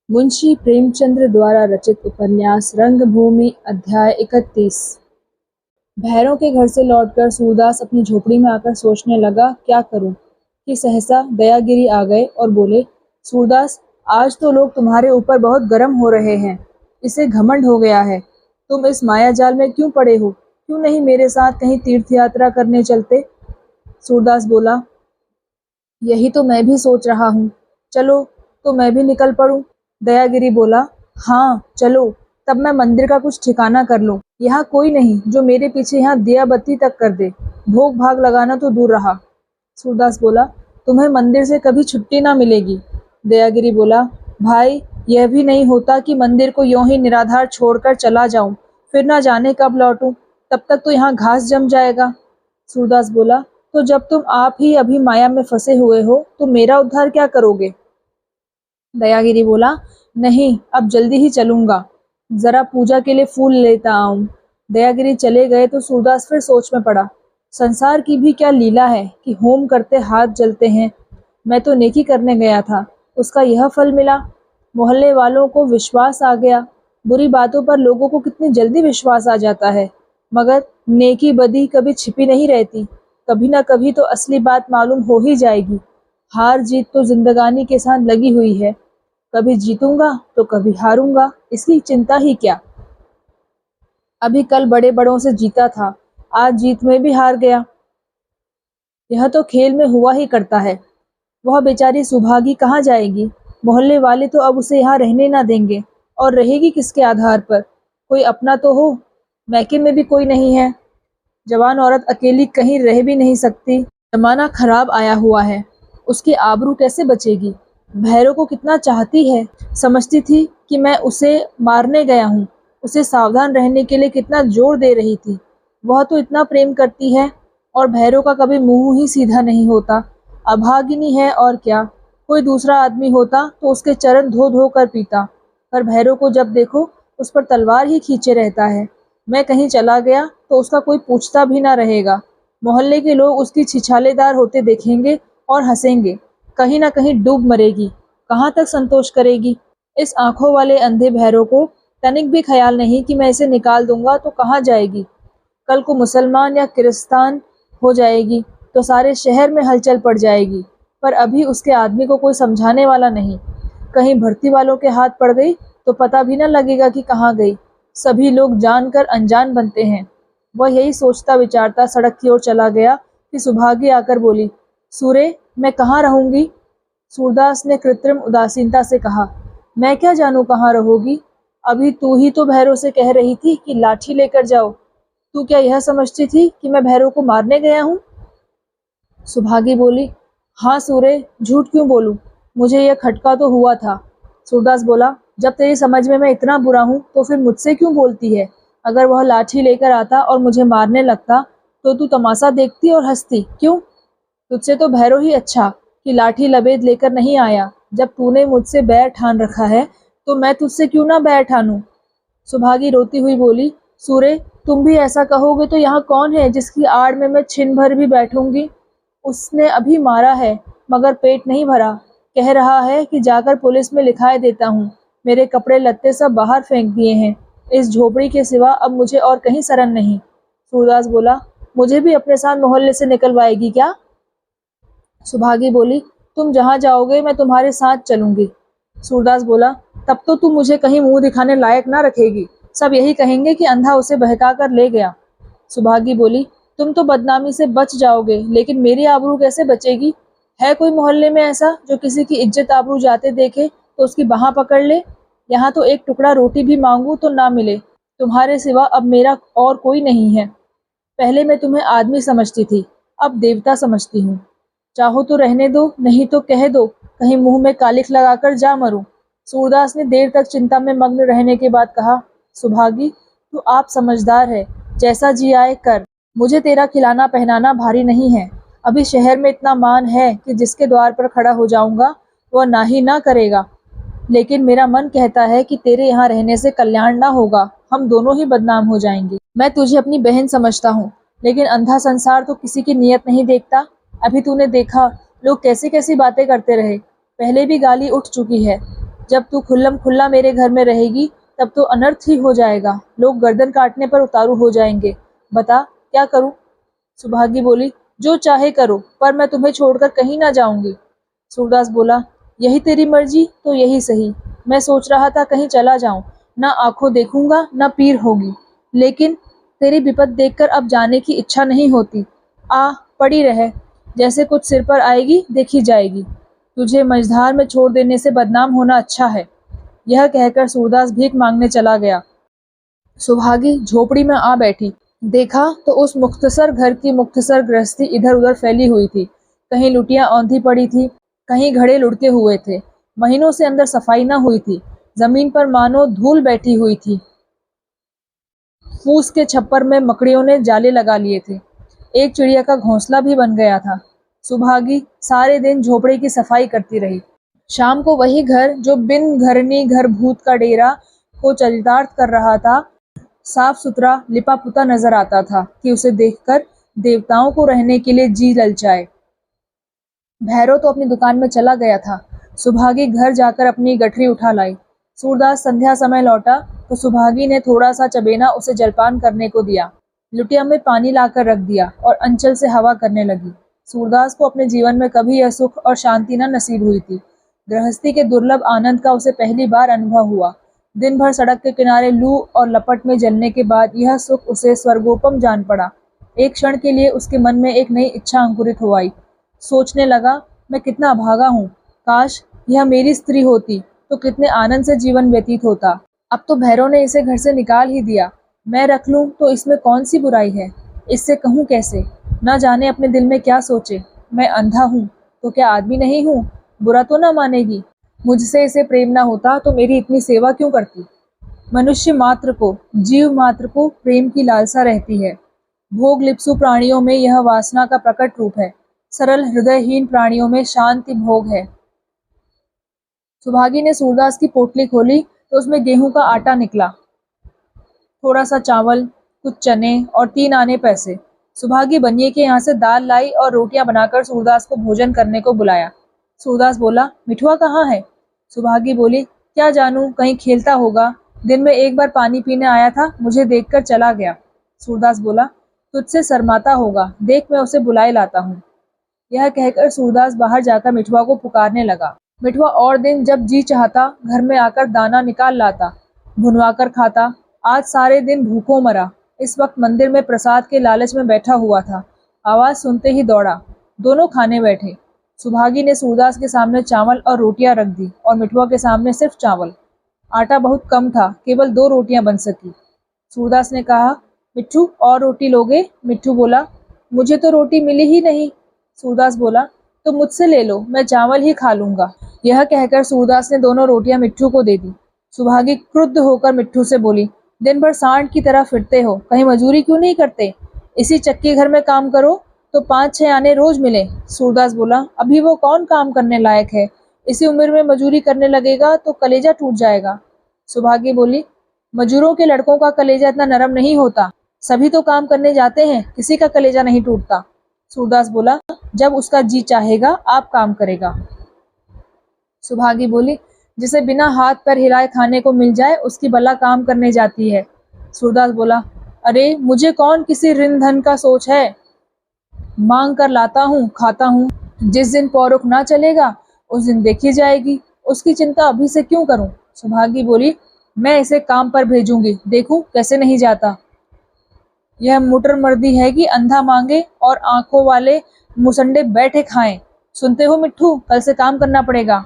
मुंशी प्रेमचंद द्वारा रचित उपन्यास रंगभूमि अध्याय 31। भैरों के घर से लौटकर सूरदास अपनी झोपड़ी में आकर सोचने लगा क्या करूं, कि सहसा दयागिरी आ गए और बोले, सूरदास, आज तो लोग तुम्हारे ऊपर बहुत गर्म हो रहे हैं। इसे घमंड हो गया है। तुम इस माया जाल में क्यों पड़े हो? क्यों नहीं मेरे साथ कहीं तीर्थ यात्रा करने चलते? सूरदास बोला, यही तो मैं भी सोच रहा हूँ। चलो तो मैं भी निकल पड़ूं। दयागिरी बोला, हाँ चलो, तब मैं मंदिर का कुछ ठिकाना कर लूं। यहाँ कोई नहीं जो मेरे पीछे यहाँ दिया बत्ती तक कर दे। भोग भाग लगाना तो दूर रहा। सूरदास बोला, तुम्हें मंदिर से कभी छुट्टी ना मिलेगी। दयागिरी बोला, भाई, यह भी नहीं होता कि मंदिर को यूं ही निराधार छोड़कर चला जाऊं, फिर ना जाने कब लौटूं। तब तक तो यहाँ घास जम जाएगा। सूरदास बोला, तो जब तुम आप ही अभी माया में फंसे हुए हो तो मेरा उद्धार क्या करोगे? दयागिरी बोला, नहीं, अब जल्दी ही चलूंगा। जरा पूजा के लिए फूल लेता आऊं। दयागिरी चले गए तो सूरदास फिर सोच में पड़ा। संसार की भी क्या लीला है कि होम करते हाथ जलते हैं। मैं तो नेकी करने गया था, उसका यह फल मिला। मोहल्ले वालों को विश्वास आ गया। बुरी बातों पर लोगों को कितनी जल्दी विश्वास आ जाता है, मगर नेकी बदी कभी छिपी नहीं रहती। कभी ना कभी तो असली बात मालूम हो ही जाएगी। हार जीत तो जिंदगानी के साथ लगी हुई है। कभी जीतूंगा तो कभी हारूंगा, इसकी चिंता ही क्या। अभी कल बड़े बड़ों से जीता था, आज जीत में भी हार गया। यह तो खेल में हुआ ही करता है। वह बेचारी सुभागी कहाँ जाएगी? मोहल्ले वाले तो अब उसे यहाँ रहने ना देंगे, और रहेगी किसके आधार पर? कोई अपना तो हो। मैके में भी कोई नहीं है। जवान औरत अकेली कहीं रह भी नहीं सकती। जमाना खराब आया हुआ है, उसकी आबरू कैसे बचेगी? भैरों को कितना चाहती है। समझती थी कि मैं उसे मारने गया हूँ। उसे सावधान रहने के लिए कितना जोर दे रही थी। वह तो इतना प्रेम करती है, और भैरों का कभी मुंह ही सीधा नहीं होता। अभागिनी है और क्या। कोई दूसरा आदमी होता तो उसके चरण धो धो कर पीता, पर भैरों को जब देखो उस पर तलवार ही खींचे रहता है। मैं कहीं चला गया तो उसका कोई पूछता भी ना रहेगा। मोहल्ले के लोग उसकी छिछालेदार होते देखेंगे और हंसेंगे। कहीं ना कहीं डूब मरेगी, कहाँ तक संतोष करेगी? इस आंखों वाले अंधे भैरों को तनिक भी ख्याल नहीं कि मैं इसे निकाल दूंगा तो कहाँ जाएगी। कल को मुसलमान या किरिस्तान हो जाएगी तो सारे शहर में हलचल पड़ जाएगी, पर अभी उसके आदमी को कोई समझाने वाला नहीं। कहीं भर्ती वालों के हाथ पड़ गई तो पता भी न लगेगा कि कहाँ गई। सभी लोग जानकर अनजान बनते हैं। वह यही सोचता विचारता सड़क की ओर चला गया कि सुभागी आकर बोली, सूरे, मैं कहाँ रहूंगी? सूरदास ने कृत्रिम उदासीनता से कहा, मैं क्या जानूं कहाँ रहोगी? अभी तू ही तो भैरों से कह रही थी कि लाठी लेकर जाओ। तू क्या यह समझती थी कि मैं भैरों को मारने गया हूँ? सुभागी बोली, हाँ सूरे, झूठ क्यों बोलूं? मुझे यह खटका तो हुआ था। सूरदास बोला, जब तेरी समझ में मैं इतना बुरा हूँ तो फिर मुझसे क्यों बोलती है? अगर वह लाठी लेकर आता और मुझे मारने लगता तो तू तमाशा देखती और हंसती क्यों? तुझसे तो भैरव ही अच्छा कि लाठी लबेद लेकर नहीं आया। जब तूने मुझसे बैर ठान रखा है तो मैं तुझसे क्यों ना बैर ठानूं? सुभागी रोती हुई बोली, सूरे, तुम भी ऐसा कहोगे तो यहाँ कौन है जिसकी आड़ में मैं छिन भर भी बैठूंगी? उसने अभी मारा है, मगर पेट नहीं भरा। कह रहा है कि जाकर पुलिस में लिखाए देता हूँ। मेरे कपड़े लत्ते सब बाहर फेंक दिए हैं। इस झोपड़ी के सिवा अब मुझे और कहीं शरण नहीं। सूरदास बोला, मुझे भी अपने साथ मोहल्ले से निकलवाएगी क्या? सुभागी बोली, तुम जहाँ जाओगे मैं तुम्हारे साथ चलूंगी। सूरदास बोला, तब तो तुम मुझे कहीं मुंह दिखाने लायक ना रखेगी। सब यही कहेंगे कि अंधा उसे बहका कर ले गया। सुभागी बोली, तुम तो बदनामी से बच जाओगे, लेकिन मेरी आबरू कैसे बचेगी? है कोई मोहल्ले में ऐसा जो किसी की इज्जत आबरू जाते देखे तो उसकी बाह पकड़ ले? यहाँ तो एक टुकड़ा रोटी भी मांगू तो ना मिले। तुम्हारे सिवा अब मेरा और कोई नहीं है। पहले मैं तुम्हें आदमी समझती थी, अब देवता समझती हूँ। चाहो तो रहने दो, नहीं तो कह दो कहीं मुंह में कालिख लगाकर जा मरूं। सूरदास ने देर तक चिंता में मग्न रहने के बाद कहा, सुभागी, तू आप समझदार है, जैसा जी आए कर। मुझे तेरा खिलाना पहनाना भारी नहीं है। अभी शहर में इतना मान है कि जिसके द्वार पर खड़ा हो जाऊंगा वह ना ही ना करेगा। लेकिन मेरा मन कहता है कि तेरे यहाँ रहने से कल्याण ना होगा, हम दोनों ही बदनाम हो जाएंगे। मैं तुझे अपनी बहन समझता हूँ, लेकिन अंधा संसार तो किसी की नीयत नहीं देखता। अभी तूने देखा लोग कैसी कैसी बातें करते रहे। पहले भी गाली उठ चुकी है। जब तू खुल्लम खुल्ला मेरे घर में रहेगी तब तो अनर्थ ही हो जाएगा, लोग गर्दन काटने पर उतारू हो जाएंगे। बता क्या करूं? सुभागी बोली, जो चाहे करो, पर मैं तुम्हें छोड़कर कहीं ना जाऊंगी। सूरदास बोला, यही तेरी मर्जी तो यही सही। मैं सोच रहा था कहीं चला जाऊं, ना आंखों देखूंगा ना पीर होगी, लेकिन तेरी विपत देखकर अब जाने की इच्छा नहीं होती। आ पड़ी रहे, जैसे कुछ सिर पर आएगी देखी जाएगी। तुझे मझधार में छोड़ देने से बदनाम होना अच्छा है। यह कहकर सूरदास भीख मांगने चला गया। सुभागी झोपड़ी में आ बैठी। देखा तो उस मुख्तसर घर की मुख्तसर गृहस्थी इधर उधर फैली हुई थी। कहीं लुटियां औंधी पड़ी थी, कहीं घड़े लुढ़के हुए थे। महीनों से अंदर सफाई न हुई थी। जमीन पर मानो धूल बैठी हुई थी। फूस के छप्पर में मकड़ियों ने जाले लगा लिए थे। एक चिड़िया का घोंसला भी बन गया था। सुभागी सारे दिन झोपड़े की सफाई करती रही। शाम को वही घर जो बिन घरनी घर भूत का डेरा को चरितार्थ कर रहा था, साफ सुथरा लिपा पुता नजर आता था कि उसे देखकर देवताओं को रहने के लिए जी ललचाए। भैरव तो अपनी दुकान में चला गया था। सुभागी घर जाकर अपनी गठरी उठा लाई। सूरदास संध्या समय लौटा तो सुभागी ने थोड़ा सा चबेना उसे जलपान करने को दिया। लुटिया में पानी लाकर रख दिया और अंचल से हवा करने लगी। सूरदास को अपने जीवन में कभी यह सुख और शांति न नसीब हुई थी। गृहस्थी के दुर्लभ आनंद का उसे पहली बार अनुभव हुआ। दिन भर सड़क के किनारे लू और लपट में जलने के बाद यह सुख उसे स्वर्गोपम जान पड़ा। एक क्षण के लिए उसके मन में एक नई इच्छा अंकुरित हो आई। सोचने लगा, मैं कितना अभागा हूँ। काश यह मेरी स्त्री होती तो कितने आनंद से जीवन व्यतीत होता। अब तो भैरव ने इसे घर से निकाल ही दिया। मैं रख लूं तो इसमें कौन सी बुराई है? इससे कहूँ कैसे? न जाने अपने दिल में क्या सोचे। मैं अंधा हूँ तो क्या आदमी नहीं हूँ? बुरा तो ना मानेगी। मुझसे इसे प्रेम ना होता तो मेरी इतनी सेवा क्यों करती? मनुष्य मात्र को, जीव मात्र को प्रेम की लालसा रहती है। भोग लिप्सु प्राणियों में यह वासना का प्रकट रूप है। सरल हृदयहीन प्राणियों में शांति भोग है। सुभागी ने सूरदास की पोटली खोली तो उसमें गेहूं का आटा निकला, थोड़ा सा चावल, कुछ चने और 3 आने पैसे। सुभागी बनिए के यहाँ से दाल लाई और रोटियां बनाकर सूरदास को भोजन करने को बुलाया। सूरदास बोला, मिठुआ कहाँ है? सुभागी बोली, क्या जानूं, कहीं खेलता होगा। दिन में एक बार पानी पीने आया था, मुझे देखकर चला गया। सूरदास बोला, तुझसे शर्माता होगा, देख मैं उसे बुलाए लाता हूँ। यह कहकर सूरदास बाहर जाकर मिठुआ को पुकारने लगा। मिठुआ और दिन जब जी चाहता घर में आकर दाना निकाल लाता, भुनवा कर खाता। आज सारे दिन भूखों मरा। इस वक्त मंदिर में प्रसाद के लालच में बैठा हुआ था। आवाज सुनते ही दौड़ा। दोनों खाने बैठे। सुभागी ने सूरदास के सामने चावल और रोटियां रख दी और मिठुआ के सामने सिर्फ चावल। आटा बहुत कम था, केवल 2 रोटियां बन सकी। सूरदास ने कहा, मिट्ठू और रोटी लोगे? मिट्ठू बोला, मुझे तो रोटी मिली ही नहीं। सूरदास बोला, तो मुझसे ले लो, मैं चावल ही खा लूंगा। यह कहकर सूरदास ने दोनों रोटियां मिट्ठू को दे दी। सुभागी क्रुद्ध होकर मिट्ठू से बोली, दिन भर सांड की तरह फिरते हो, कहीं मजूरी क्यों नहीं करते? इसी चक्की घर में काम करो तो 5-6 आने रोज मिले। सूरदास बोला, अभी वो कौन काम करने लायक है? इसी उम्र में मजूरी करने लगेगा तो कलेजा टूट जाएगा। सुभागी बोली, मजूरों के लड़कों का कलेजा इतना नरम नहीं होता। सभी तो काम करने जाते हैं, किसी का कलेजा नहीं टूटता। सूरदास बोला, जब उसका जी चाहेगा आप काम करेगा। सुभागी बोली, जिसे बिना हाथ पैर हिलाए खाने को मिल जाए उसकी भला काम करने जाती है। सूरदास बोला, अरे मुझे कौन किसी ऋण धन का सोच है? मांग कर लाता हूँ, खाता हूँ। जिस दिन पौरुख ना चलेगा उस दिन देखी जाएगी, उसकी चिंता अभी से क्यों करूं? सुभागी बोली, मैं इसे काम पर भेजूंगी, देखूं कैसे नहीं जाता। यह मुटर मर्दी है कि अंधा मांगे और आंखों वाले मुसंडे बैठे खाएं। सुनते हो मिट्ठू, कल से काम करना पड़ेगा।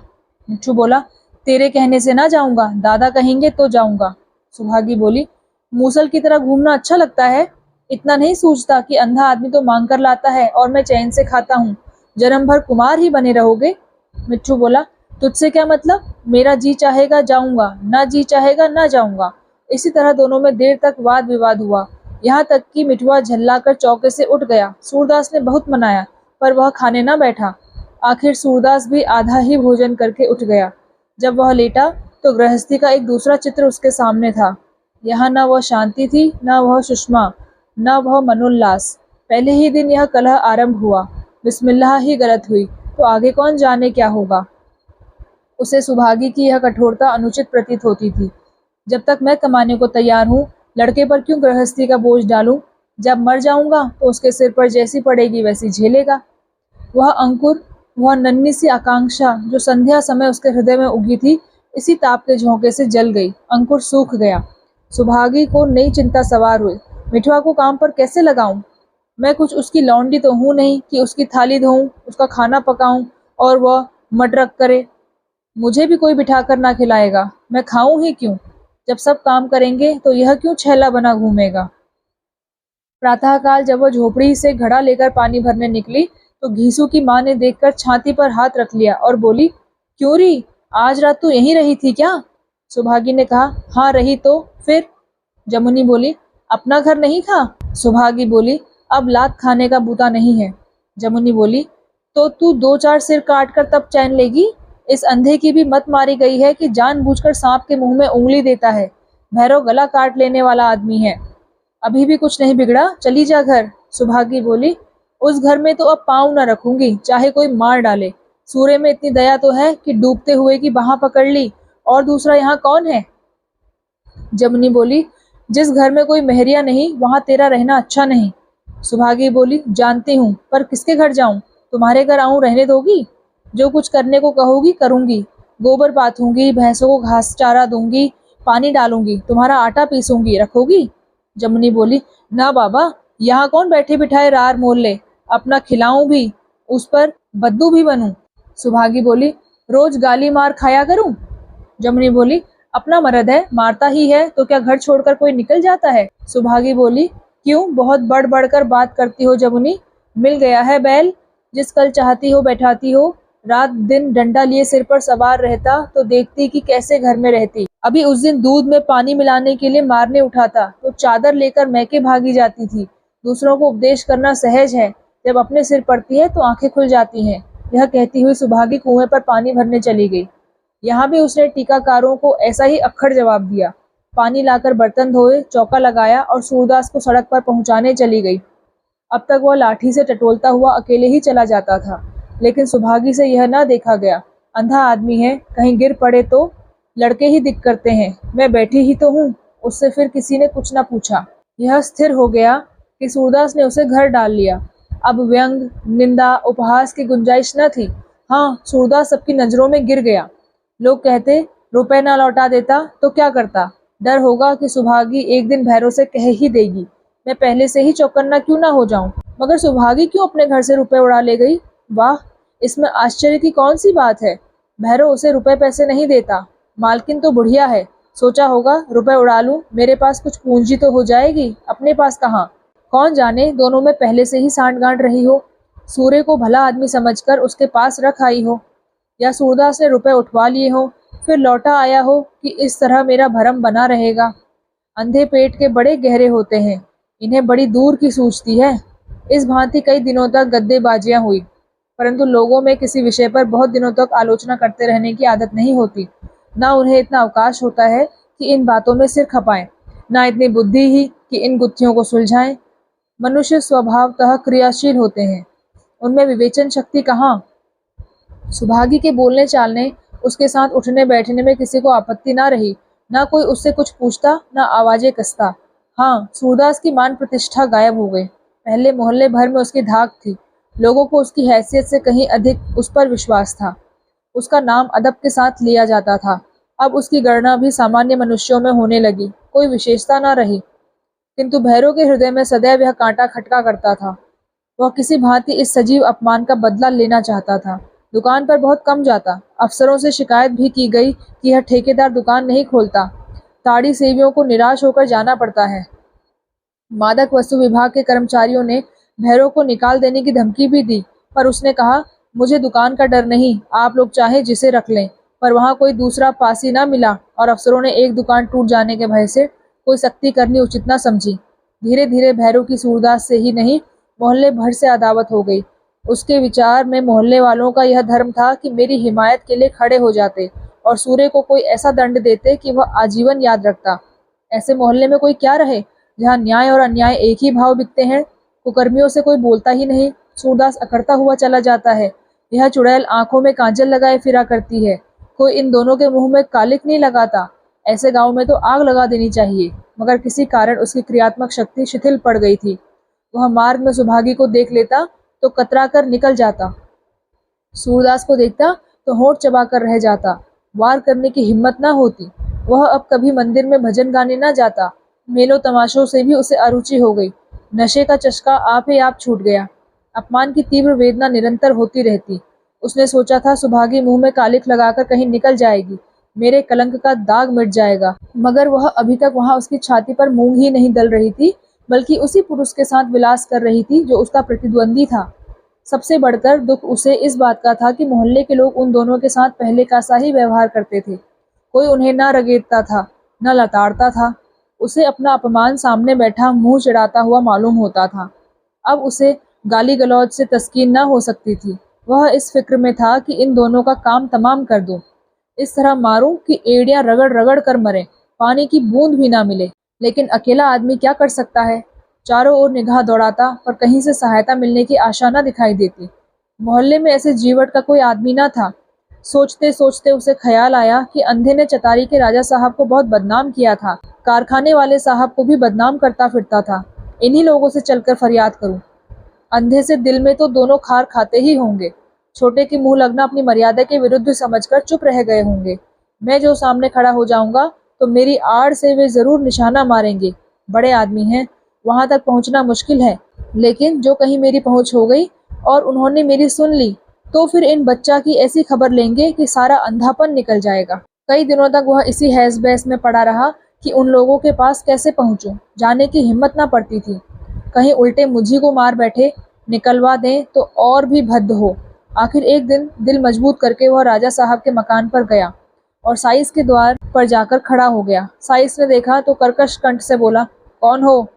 मिट्ठू बोला, तेरे कहने से ना जाऊंगा, दादा कहेंगे तो जाऊंगा। सुभागी बोली, मूसल की तरह घूमना अच्छा लगता है? इतना नहीं सूझता कि अंधा आदमी तो मांग कर लाता है और मैं चैन से खाता हूँ। जन्म भर कुमार ही बने रहोगे। मिट्ठू बोला, तुझसे क्या मतलब? मेरा जी चाहेगा जाऊंगा, ना जी चाहेगा ना जाऊंगा। इसी तरह दोनों में देर तक वाद विवाद हुआ, यहाँ तक कि मिठुआ झल्लाकर चौके से उठ गया। सूरदास ने बहुत मनाया पर वह खाने न बैठा। आखिर सूरदास भी आधा ही भोजन करके उठ गया। जब वह लेटा तो गृहस्थी का एक दूसरा चित्र उसके सामने था। यहाँ न वह शांति थी, न वह सुषमा, न वह मनोल्लास। पहले ही दिन यह कलह आरंभ हुआ। बिस्मिल्लाह ही गलत हुई तो आगे कौन जाने क्या होगा। उसे सुभागी की यह कठोरता अनुचित प्रतीत होती थी। जब तक मैं कमाने को तैयार हूँ, लड़के पर क्यों गृहस्थी का बोझ डालूं? जब मर जाऊंगा तो उसके सिर पर जैसी पड़ेगी वैसी झेलेगा। वह अंकुर, वह नन्ही सी आकांक्षा जो संध्या समय उसके हृदय में उगी थी, इसी ताप के झोंके से जल गई। अंकुर सूख गया। सुभागी को नई चिंता सवार हुई। मिठुआ को काम पर कैसे लगाऊं? मैं कुछ उसकी लौंडी तो हूं नहीं कि उसकी थाली धोऊं, उसका खाना पकाऊं और वह मटरक करे। मुझे भी कोई बिठाकर ना खिलाएगा, मैं खाऊं ही क्यों? जब सब काम करेंगे तो यह क्यों छैला बना घूमेगा? प्रातःकाल जब वह झोपड़ी से घड़ा लेकर पानी भरने निकली तो घीसू की माँ ने देखकर छाती पर हाथ रख लिया और बोली, क्यों री, आज रात तू यहीं रही थी क्या? सुभागी ने कहा, हाँ रही तो फिर? जमुनी बोली, अपना घर नहीं था? सुभागी बोली, अब लात खाने का बूता नहीं है। जमुनी बोली, तो तू 2-4 सिर काट कर तब चैन लेगी? इस अंधे की भी मत मारी गई है कि जानबूझकर सांप के मुंह में उंगली देता है। भैरव गला काट लेने वाला आदमी है। अभी भी कुछ नहीं बिगड़ा, चली जा घर। सुभागी बोली, उस घर में तो अब पाँव न रखूंगी, चाहे कोई मार डाले। सूर्य में इतनी दया तो है कि डूबते हुए की बाह पकड़ ली, और दूसरा यहाँ कौन है? जमुनी बोली, जिस घर में कोई मेहरिया नहीं वहां तेरा रहना अच्छा नहीं। सुभागी बोली, जानती हूँ, पर किसके घर जाऊं? तुम्हारे घर आऊं, रहने दोगी? जो कुछ करने को कहोगी करूंगी। गोबर पाथूंगी, भैंसों को घास चारा दूंगी, पानी डालूंगी, तुम्हारा आटा पीसूंगी, रखोगी? जमुनी बोली, ना बाबा, यहाँ कौन बैठे बिठाए रार मोल ले, अपना खिलाऊं भी, उस पर बद्दू भी बनूं। सुभागी बोली, रोज गाली मार खाया करूं? जमुनी बोली, अपना मर्द है, मारता ही है तो क्या घर छोड़कर कोई निकल जाता है? सुभागी बोली, क्यों बहुत बढ़ बढ़कर बात करती हो जमुनी? मिल गया है बैल, जिस कल चाहती हो बैठाती हो। रात दिन डंडा लिए सिर पर सवार रहता तो देखती कि कैसे घर में रहती। अभी उस दिन दूध में पानी मिलाने के लिए मारने उठाता तो चादर लेकर मैके भागी जाती थी। दूसरों को उपदेश करना सहज है, जब अपने सिर पड़ती है तो आंखें खुल जाती हैं। यह कहती हुई सुभागी कुएं पर पानी भरने चली गई। यहाँ भी उसने टीकाकारों को ऐसा ही अक्खड़ जवाब दिया। पानी लाकर बर्तन धोए, चौका लगाया और सूरदास को सड़क पर पहुंचाने चली गई। अब तक वह लाठी से टटोलता हुआ अकेले ही चला जाता था, लेकिन सुभागी से यह न देखा गया। अंधा आदमी है, कहीं गिर पड़े तो लड़के ही दिक करते हैं। मैं बैठी ही तो हूँ। उससे फिर किसी ने कुछ न पूछा। यह स्थिर हो गया कि सूरदास ने उसे घर डाल लिया। अब व्यंग, निंदा, उपहास की गुंजाइश न थी। हाँ, सूरदास सबकी नजरों में गिर गया। लोग कहते, रुपए ना लौटा देता तो क्या करता? डर होगा कि सुभागी एक दिन भैरव से कह ही देगी, मैं पहले से ही चौकन्ना क्यों ना हो जाऊं। मगर सुभागी क्यों अपने घर से रुपए उड़ा ले गई? वाह, इसमें आश्चर्य की कौन सी बात है? भैरव उसे रुपए पैसे नहीं देता। मालकिन तो बुढ़िया है, सोचा होगा रुपए उड़ा लूं, मेरे पास कुछ पूंजी तो हो जाएगी। अपने पास कहाँ? कौन जाने, दोनों में पहले से ही सांठ-गांठ रही हो। सूर्य को भला आदमी समझकर उसके पास रख आई हो, या सूरदास ने रुपए उठवा लिए हो, फिर लौटा आया हो कि इस तरह मेरा भरम बना रहेगा। अंधे पेट के बड़े गहरे होते हैं, इन्हें बड़ी दूर की सूझती है। इस भांति कई दिनों तक गद्देबाजियां हुई, परंतु लोगों में किसी विषय पर बहुत दिनों तक आलोचना करते रहने की आदत नहीं होती। ना उन्हें इतना अवकाश होता है कि इन बातों में सिर खपाएं, ना इतनी बुद्धि ही कि इन गुत्थियों को सुलझाएं। मनुष्य स्वभावतः क्रियाशील होते हैं, उनमें विवेचन शक्ति कहाँ? सुभागी के बोलने चालने, उसके साथ उठने बैठने में किसी को आपत्ति ना रही। ना कोई उससे कुछ पूछता, ना आवाजें कसता। हाँ, सूरदास की मान प्रतिष्ठा गायब हो गई। पहले मोहल्ले भर में उसकी धाक थी। लोगों को उसकी हैसियत से कहीं अधिक उस पर विश्वास था। उसका नाम अदब के साथ लिया जाता था। अब उसकी गणना भी सामान्य मनुष्यों में होने लगी, कोई विशेषता न रही। किंतु भैरव के हृदय में सदैव यह कांटा खटका करता था। वह किसी भांति इस सजीव अपमान का बदला लेना चाहता था। दुकान पर बहुत कम जाता। अफसरों से शिकायत भी की गई कि यह ठेकेदार दुकान नहीं खोलता। ताड़ी सेवियों को निराश होकर जाना पड़ता है। मादक वस्तु विभाग के कर्मचारियों ने भैरव को निकाल देने की धमकी भी दी, पर उसने कहा, मुझे दुकान का डर नहीं, आप लोग चाहे जिसे रख लें। पर वहाँ कोई दूसरा पासी ना मिला और अफसरों ने एक दुकान टूट जाने के भय से कोई सख्ती करनी उचित न समझी। धीरे धीरे भैरव की सूरदास से ही नहीं, मोहल्ले भर से अदावत हो गई। उसके विचार में मोहल्ले वालों का यह धर्म था कि मेरी हिमायत के लिए खड़े हो जाते और सूर्य को कोई ऐसा दंड देते कि वह आजीवन याद रखता। ऐसे मोहल्ले में कोई क्या रहे जहाँ न्याय और अन्याय एक ही भाव बिकते हैं। कुकर्मियों से कोई बोलता ही नहीं। सूरदास अकड़ता हुआ चला जाता है। यह चुड़ैल आंखों में काजल लगाए फिरा करती है। कोई इन दोनों के मुंह में कालिक नहीं लगाता। ऐसे गांव में तो आग लगा देनी चाहिए। मगर किसी कारण उसकी क्रियात्मक शक्ति शिथिल पड़ गई थी। वह मार्ग में सुभागी को देख लेता तो कतरा कर निकल जाता, सूरदास को देखता तो होंठ चबाकर रह जाता। वार करने की हिम्मत ना होती। वह अब कभी मंदिर में भजन गाने ना जाता। मेलों तमाशों से भी उसे अरुचि हो गई। नशे का चस्का आप ही आप छूट गया। अपमान की तीव्र वेदना निरंतर होती रहती। उसने सोचा था सुभागी मुंह में कालिख लगाकर कहीं निकल जाएगी, मेरे कलंक का दाग मिट जाएगा। मगर वह अभी तक वहां उसकी छाती पर मूंग ही नहीं दल रही थी, बल्कि उसी पुरुष के साथ विलास कर रही थी जो उसका प्रतिद्वंदी था। सबसे बढ़कर दुख उसे इस बात का था कि मोहल्ले के लोग उन दोनों के साथ पहले का सा ही व्यवहार करते थे। कोई उन्हें न रगेड़ता था, न लताड़ता था। उसे अपना अपमान सामने बैठा मुंह चिढ़ाता हुआ मालूम होता था। अब उसे गाली गलौज से तस्कीन न हो सकती थी। वह इस फिक्र में था कि इन दोनों का काम तमाम कर दूं, इस तरह मारूं कि एड़ियां रगड़ रगड़ कर मरे, पानी की बूंद भी ना मिले। लेकिन अकेला आदमी क्या कर सकता है। चारों ओर निगाह दौड़ाता पर कहीं से सहायता मिलने की आशा न दिखाई देती। मोहल्ले में ऐसे जीवट का कोई आदमी न था। सोचते सोचते उसे ख्याल आया कि अंधे ने चतारी के राजा साहब को बहुत बदनाम किया था, कारखाने वाले साहब को भी बदनाम करता फिरता था। इन्हीं लोगों से चलकर फरियाद करूं। अंधे से दिल में तो दोनों खार खाते ही होंगे। छोटे की मुंह लगना अपनी मर्यादा के विरुद्ध समझकर चुप रह गए होंगे। मैं जो सामने खड़ा हो जाऊंगा तो मेरी आड़ से वे जरूर निशाना मारेंगे। बड़े आदमी हैं, वहां तक पहुंचना मुश्किल है। लेकिन जो कहीं मेरी पहुंच हो गई और उन्होंने मेरी सुन ली, तो फिर इन बच्चा की ऐसी खबर लेंगे कि सारा अंधापन निकल जाएगा। कई दिनों तक वह इसी हैस बहस में पड़ा रहा कि उन लोगों के पास कैसे पहुंचूं। जाने की हिम्मत ना पड़ती थी। कहीं उल्टे मुझी को मार बैठे, निकलवा दें तो और भी भद्द हो। आखिर एक दिन दिल मजबूत करके वह राजा साहब के मकान पर गया और साइस के द्वार पर जाकर खड़ा हो गया। साइस ने देखा तो कर्कश कंठ से बोला, कौन हो?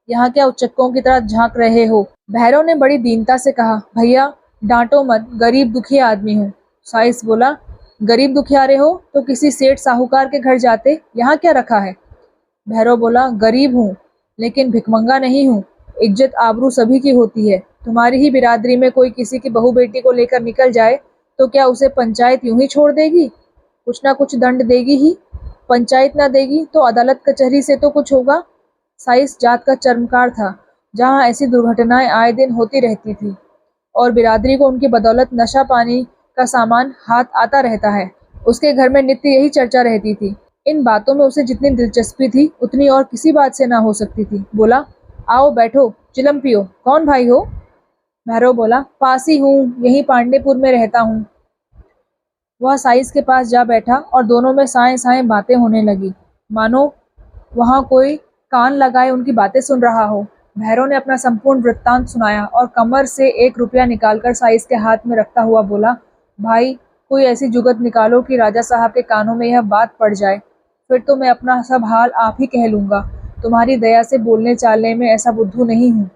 यहाँ क्या उच्चकों की तरह झांक रहे हो? भैरव ने बड़ी दीनता से कहा, भैया डांटो मत, गरीब दुखी आदमी हूँ। साइस बोला, गरीब दुखियारे हो तो किसी सेठ साहूकार के घर जाते, यहाँ क्या रखा है? भैरव बोला, गरीब हूँ लेकिन भिखमंगा नहीं हूँ। इज्जत आबरू सभी की होती है। तुम्हारी ही बिरादरी में कोई किसी की बहू बेटी को लेकर निकल जाए तो क्या उसे पंचायत यूं ही छोड़ देगी? कुछ ना कुछ दंड देगी ही। पंचायत ना देगी तो अदालत कचहरी से तो कुछ होगा। साइस जात का चर्मकार था, जहाँ ऐसी दुर्घटनाएं आए दिन होती रहती थी और बिरादरी को उनकी बदौलत नशा पानी का सामान हाथ आता रहता है। उसके घर में नित्य यही चर्चा रहती थी। इन बातों में उसे जितनी दिलचस्पी थी उतनी और किसी बात से ना हो सकती थी। बोला, आओ बैठो, चिलम पियो। कौन भाई हो? भैरव बोला, पासी हूँ, यही पांडेपुर में रहता हूँ। वह साइस के पास जा बैठा और दोनों में साएं साएं बातें होने लगी, मानो वहां कोई कान लगाए उनकी बातें सुन रहा हो। भैरव ने अपना संपूर्ण वृत्तांत सुनाया और कमर से 1 रुपया निकालकर साइस के हाथ में रखता हुआ बोला, भाई कोई ऐसी जुगत निकालो कि राजा साहब के कानों में यह बात पड़ जाए, फिर तो मैं अपना सब हाल आप ही कह लूंगा। तुम्हारी दया से बोलने चालने में ऐसा बुद्धू नहीं हूँ।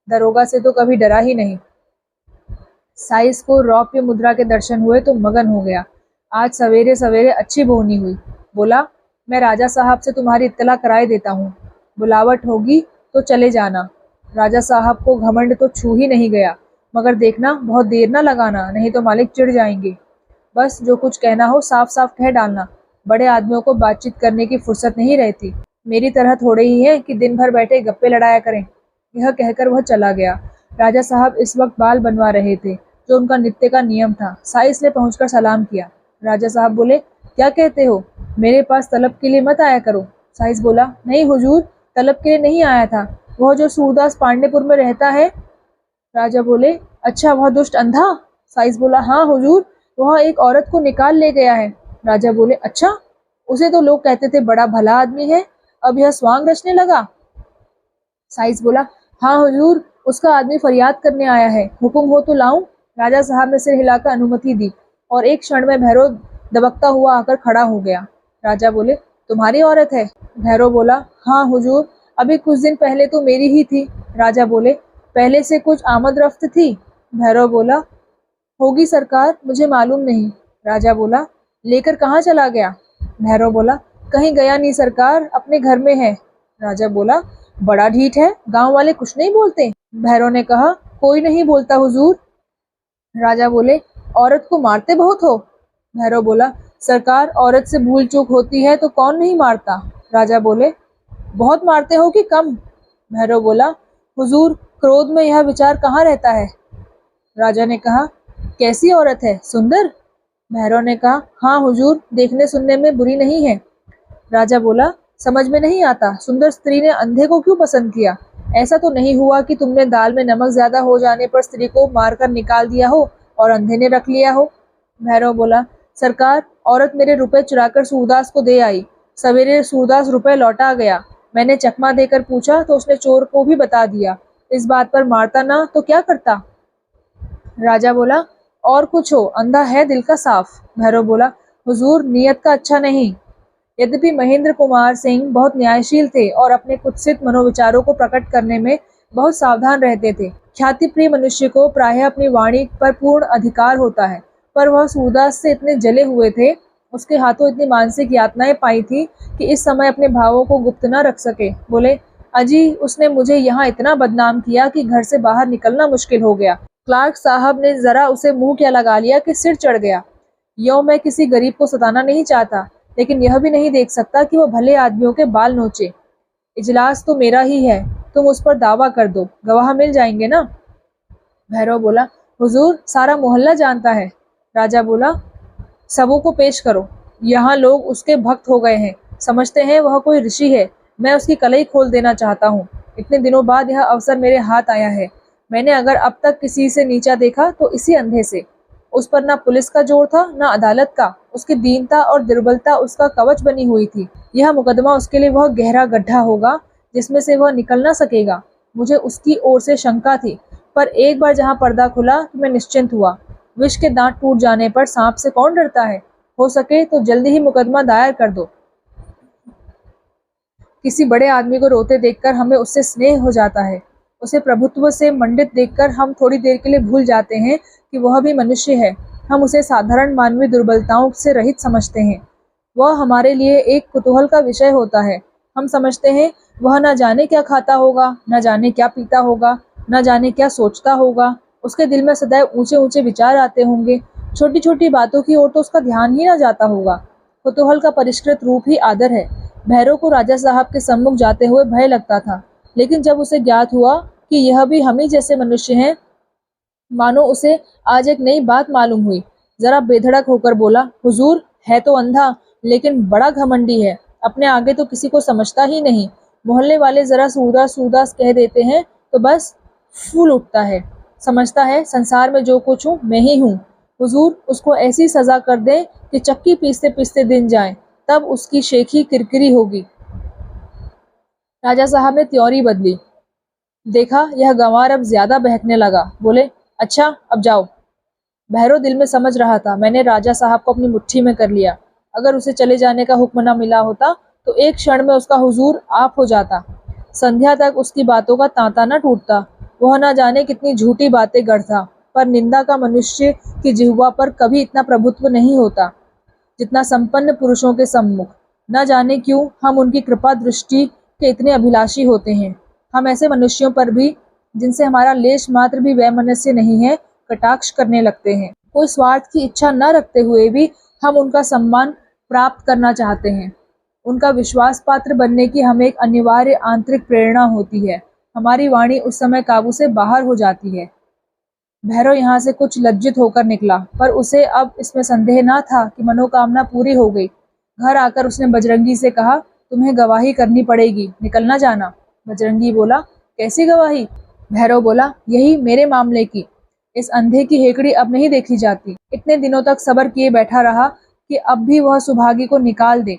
दरोगा से तो कभी डरा ही नहीं। साइस को रौप्य मुद्रा के दर्शन हुए तो मगन हो गया। आज सवेरे सवेरे अच्छी बोहनी हुई। बोला, मैं राजा साहब से तुम्हारी इत्तला कराए देता हूँ। बुलावट होगी तो चले जाना। राजा साहब को घमंड तो छू ही नहीं गया, मगर देखना बहुत देर ना लगाना, नहीं तो मालिक चिढ़ जाएंगे। बस जो कुछ कहना हो साफ साफ कह डालना। बड़े आदमियों को बातचीत करने की फुर्सत नहीं रहती। मेरी तरह थोड़े ही है कि दिन भर बैठे गप्पे लड़ाया करें। यह कहकर वह चला गया। राजा साहब इस वक्त बाल बनवा रहे थे, जो उनका नित्य का नियम था। साइस ने पहुंचकर सलाम किया। राजा साहब बोले, क्या कहते हो? मेरे पास तलब के लिए मत आया करो। साइस बोला, नहीं हुजूर, तलब के लिए नहीं आया था। वह जो सूरदास पांडेपुर में रहता है। राजा बोले, अच्छा वह दुष्ट अंधा? साइस बोला, हाँ हुजूर, वह एक औरत को निकाल ले गया है। राजा बोले, अच्छा, उसे तो लोग कहते थे बड़ा भला आदमी है, अब यह स्वांग रचने लगा। साइस बोला, हाँ हुजूर, उसका आदमी फरियाद करने आया है, हुक्म हो तो लाऊं? राजा साहब ने सिर हिलाकर अनुमति दी और एक क्षण में भैरव दबकता हुआ आकर खड़ा हो गया। राजा बोले, तुम्हारी औरत है? भैरव बोला, हाँ हुजूर, अभी कुछ दिन पहले तो मेरी ही थी। राजा बोले, पहले से कुछ आमद रफ्त थी? भैरव बोला, होगी सरकार, मुझे मालूम नहीं। राजा बोला, लेकर कहाँ चला गया? भैरव बोला, कहीं गया नहीं सरकार, अपने घर में है। राजा बोला, बड़ा ढीठ है, गांव वाले कुछ नहीं बोलते? भैरव ने कहा, कोई नहीं बोलता हुजूर। राजा बोले, औरत को मारते बहुत हो? भैरव बोला, सरकार, औरत से भूल चूक होती है तो कौन नहीं मारता। राजा बोले, बहुत मारते हो कि कम। भैरव बोला, हुजूर, क्रोध में यह विचार कहाँ रहता है। राजा ने कहा, कैसी औरत है, सुंदर। भैरव ने कहा, हाँ हुजूर, देखने सुनने में बुरी नहीं है। राजा बोला, समझ में नहीं आता, सुंदर स्त्री ने अंधे को क्यों पसंद किया। ऐसा तो नहीं हुआ कि तुमने दाल में नमक ज्यादा हो जाने पर स्त्री को मारकर निकाल दिया हो और अंधे ने रख लिया हो। भैरव बोला, सरकार, औरत मेरे रुपए चुराकर सूरदास को दे आई। सवेरे सूरदास रुपए लौटा गया। मैंने चकमा देकर पूछा तो उसने चोर को भी बता दिया। इस बात पर मारता ना तो क्या करता। राजा बोला, और कुछ हो, अंधा है दिल का साफ। भैरव बोला, हुजूर, नियत का अच्छा नहीं। यद्यपि महेंद्र कुमार सिंह बहुत न्यायशील थे और अपने कुत्सित मनोविचारों को प्रकट करने में बहुत सावधान रहते थे। ख्याति प्रिय मनुष्य को प्रायः अपनी वाणी पर पूर्ण अधिकार होता है, पर वह सूरदास से इतने जले हुए थे, उसके हाथों इतनी मानसिक यातनाएं पाई थी कि इस समय अपने भावों को गुप्त न रख सके। बोले, अजी, उसने मुझे यहाँ इतना बदनाम किया कि घर से बाहर निकलना मुश्किल हो गया। क्लार्क साहब ने जरा उसे मुंह क्या लगा लिया कि सिर चढ़ गया। यो, मैं किसी गरीब को सताना नहीं चाहता, लेकिन यह भी नहीं देख सकता कि वो भले आदमियों के बाल नोचे। इजलास तो मेरा ही है, तुम उस पर दावा कर दो, गवाह मिल जाएंगे ना। भैरव बोला, हुजूर, सारा मोहल्ला जानता है। राजा बोला, सबों को पेश करो। यहाँ लोग उसके भक्त हो गए हैं, समझते हैं वह कोई ऋषि है। मैं उसकी कलई खोल देना चाहता हूँ। इतने दिनों बाद यह अवसर मेरे हाथ आया है। मैंने अगर अब तक किसी से नीचा देखा तो इसी अंधे से। उस पर ना पुलिस का जोर था, ना अदालत का। उसकी दीनता और दुर्बलता उसका कवच बनी हुई थी। यह मुकदमा उसके लिए वह गहरा गड्ढा होगा जिसमें से वह निकल ना सकेगा। मुझे उसकी ओर से शंका थी, पर एक बार जहाँ पर्दा खुला तो मैं निश्चिंत हुआ। विष के दांत टूट जाने पर सांप से कौन डरता है। हो सके तो जल्दी ही मुकदमा दायर कर दो। किसी बड़े आदमी को रोते देखकर हमें उससे स्नेह हो जाता है। उसे प्रभुत्व से मंडित देखकर हम थोड़ी देर के लिए भूल जाते हैं कि वह भी मनुष्य है। हम उसे साधारण मानवीय दुर्बलताओं से रहित समझते हैं। वह हमारे लिए एक कुतूहल का विषय होता है। हम समझते हैं वह न जाने क्या खाता होगा, न जाने क्या पीता होगा, न जाने क्या सोचता होगा। उसके दिल में सदैव ऊंचे ऊंचे विचार आते होंगे। छोटी छोटी बातों की ओर तो उसका ध्यान ही न जाता होगा। कुतूहल का परिष्कृत रूप ही आदर है। भैरव को राजा साहब के सम्मुख जाते हुए भय लगता था, लेकिन जब उसे ज्ञात हुआ कि यह भी हम ही जैसे मनुष्य हैं, मानो उसे आज एक नई बात मालूम हुई। जरा बेधड़क होकर बोला, हुजूर, है तो अंधा, लेकिन बड़ा घमंडी है। अपने आगे तो किसी को समझता ही नहीं। मोहल्ले वाले जरा सूरदास सूरदास कह देते हैं तो बस फूल उठता है। समझता है संसार में जो कुछ हूँ मैं ही हूँ। हुजूर, उसको ऐसी सजा कर दें कि चक्की पीसते पीसते दिन जाए, तब उसकी शेखी किरकिरी होगी। राजा साहब ने त्योरी बदली। देखा, यह गंवार अब ज्यादा बहकने लगा। बोले, अच्छा, अब जाओ। भैरव दिल में समझ रहा था, मैंने राजा साहब को अपनी मुट्ठी में कर लिया। अगर उसे चले जाने का हुक्म न मिला होता तो एक क्षण में उसका हुजूर आप हो जाता। संध्या तक उसकी बातों का तांता न टूटता। वह न जाने कितनी झूठी बातें गढ़ता, पर निंदा का मनुष्य की जिह्वा पर कभी इतना प्रभुत्व नहीं होता जितना संपन्न पुरुषों के सम्मुख। न जाने क्यों हम उनकी कृपा दृष्टि के इतने अभिलाषी होते हैं। हम ऐसे मनुष्यों पर भी, जिनसे हमारा लेश मात्र भी वैमनस्य नहीं है, कटाक्ष करने लगते हैं। कोई स्वार्थ की इच्छा न रखते हुए भी हम उनका सम्मान प्राप्त करना चाहते हैं। उनका विश्वास पात्र बनने की हमें एक अनिवार्य आंतरिक प्रेरणा होती है। हमारी वाणी उस समय काबू से बाहर हो जाती है। भैरव यहाँ से कुछ लज्जित होकर निकला, पर उसे अब इसमें संदेह न था कि मनोकामना पूरी हो गई। घर आकर उसने बजरंगी से कहा, तुम्हें गवाही करनी पड़ेगी, निकलना जाना। बजरंगी बोला, कैसी गवाही। भैरव बोला, यही मेरे मामले की। इस अंधे की हेकड़ी अब नहीं देखी जाती। इतने दिनों तक सब्र किए बैठा रहा कि अब भी वह सुभागी को निकाल दे।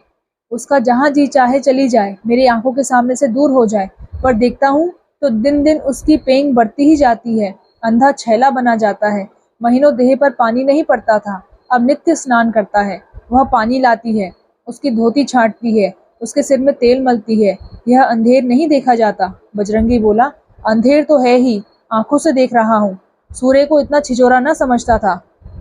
उसका जहाँ जी चाहे चली जाए, मेरी आंखों के सामने से दूर हो जाए। पर देखता हूँ तो दिन दिन उसकी पेंग बढ़ती ही जाती है। अंधा छैला बना जाता है। महीनों देह पर पानी नहीं पड़ता था, अब नित्य स्नान करता है। वह पानी लाती है, उसकी धोती छांटती है, उसके सिर में तेल मलती है। यह अंधेर नहीं देखा जाता। बजरंगी बोला, अंधेर तो है ही, आंखों से देख रहा हूँ। सूर्य को इतना छिचोरा न समझता था,